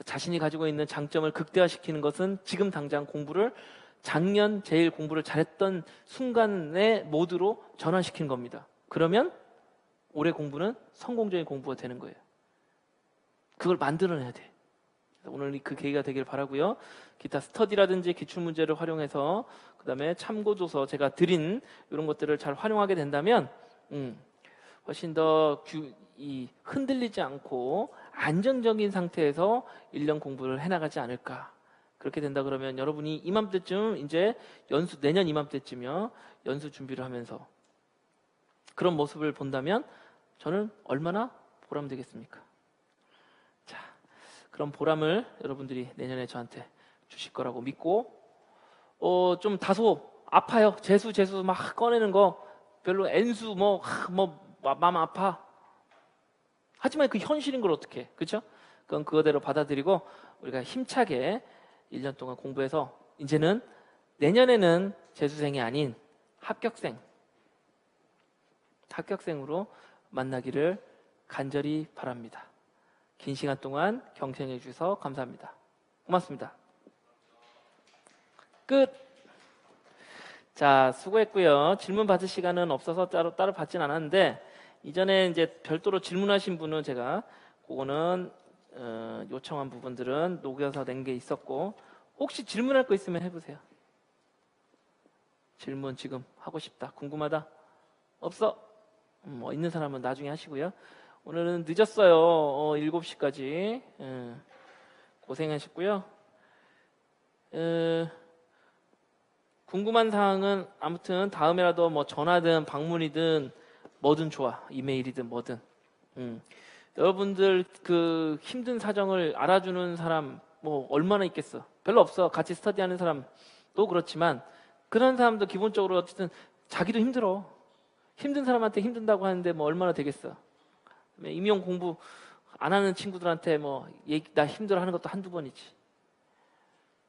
A: 자신이 가지고 있는 장점을 극대화시키는 것은 지금 당장 공부를 작년 제일 공부를 잘했던 순간의 모드로 전환시키는 겁니다. 그러면 올해 공부는 성공적인 공부가 되는 거예요. 그걸 만들어내야 돼. 오늘 그 계기가 되길 바라고요. 기타 스터디라든지 기출문제를 활용해서 그 다음에 참고도서 제가 드린 이런 것들을 잘 활용하게 된다면 훨씬 더 흔들리지 않고 안정적인 상태에서 1년 공부를 해나가지 않을까. 그렇게 된다 그러면 여러분이 이맘때쯤 이제 내년 이맘때쯤이요. 연수 준비를 하면서 그런 모습을 본다면 저는 얼마나 보람되겠습니까? 자, 그런 보람을 여러분들이 내년에 저한테 주실 거라고 믿고 좀 다소 아파요. 재수 막 꺼내는 거 별로 N수 마음 아파. 하지만 그 현실인 걸 어떻게 해? 그렇죠? 그건 그거대로 받아들이고 우리가 힘차게 1년 동안 공부해서 이제는 내년에는 재수생이 아닌 합격생으로 만나기를 간절히 바랍니다. 긴 시간 동안 경청해 주셔서 감사합니다. 고맙습니다. 끝. 자, 수고했고요. 질문 받을 시간은 없어서 따로 받진 않았는데 이전에 이제 별도로 질문하신 분은 제가 그거는 요청한 부분들은 녹여서 낸 게 있었고 혹시 질문할 거 있으면 해보세요. 질문 지금 하고 싶다. 궁금하다. 없어? 있는 사람은 나중에 하시고요. 오늘은 늦었어요. 7시까지. 고생하셨고요. 궁금한 사항은 아무튼 다음에라도 뭐 전화든 방문이든 뭐든 좋아. 이메일이든 뭐든. 여러분들 그 힘든 사정을 알아주는 사람 뭐 얼마나 있겠어. 별로 없어. 같이 스터디하는 사람도 그렇지만 그런 사람도 기본적으로 어쨌든 자기도 힘들어. 힘든 사람한테 힘든다고 하는데 뭐 얼마나 되겠어. 임용 공부 안 하는 친구들한테 나 힘들어 하는 것도 한두 번이지.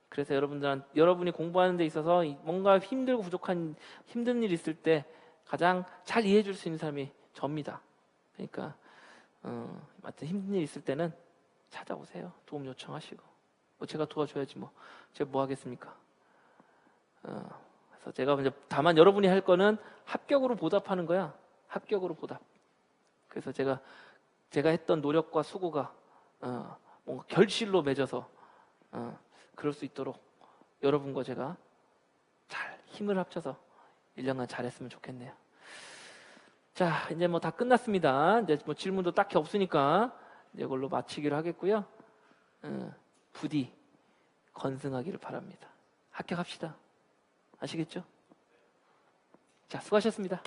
A: 그래서 여러분이 공부하는 데 있어서 뭔가 힘들고 부족한 힘든 일 있을 때 가장 잘 이해해 줄 수 있는 사람이 접니다. 그러니까 하여튼 힘든 일 있을 때는 찾아오세요. 도움 요청하시고 제가 도와줘야지 제가 뭐 하겠습니까? 그래서 제가 이제 다만 여러분이 할 거는 합격으로 보답하는 거야. 합격으로 보답. 그래서 제가 했던 노력과 수고가 뭔가 결실로 맺어서 그럴 수 있도록 여러분과 제가 잘 힘을 합쳐서 1년간 잘했으면 좋겠네요. 자, 이제 다 끝났습니다. 이제 질문도 딱히 없으니까 이걸로 마치기로 하겠고요. 부디 건승하기를 바랍니다. 합격합시다. 아시겠죠? 자, 수고하셨습니다.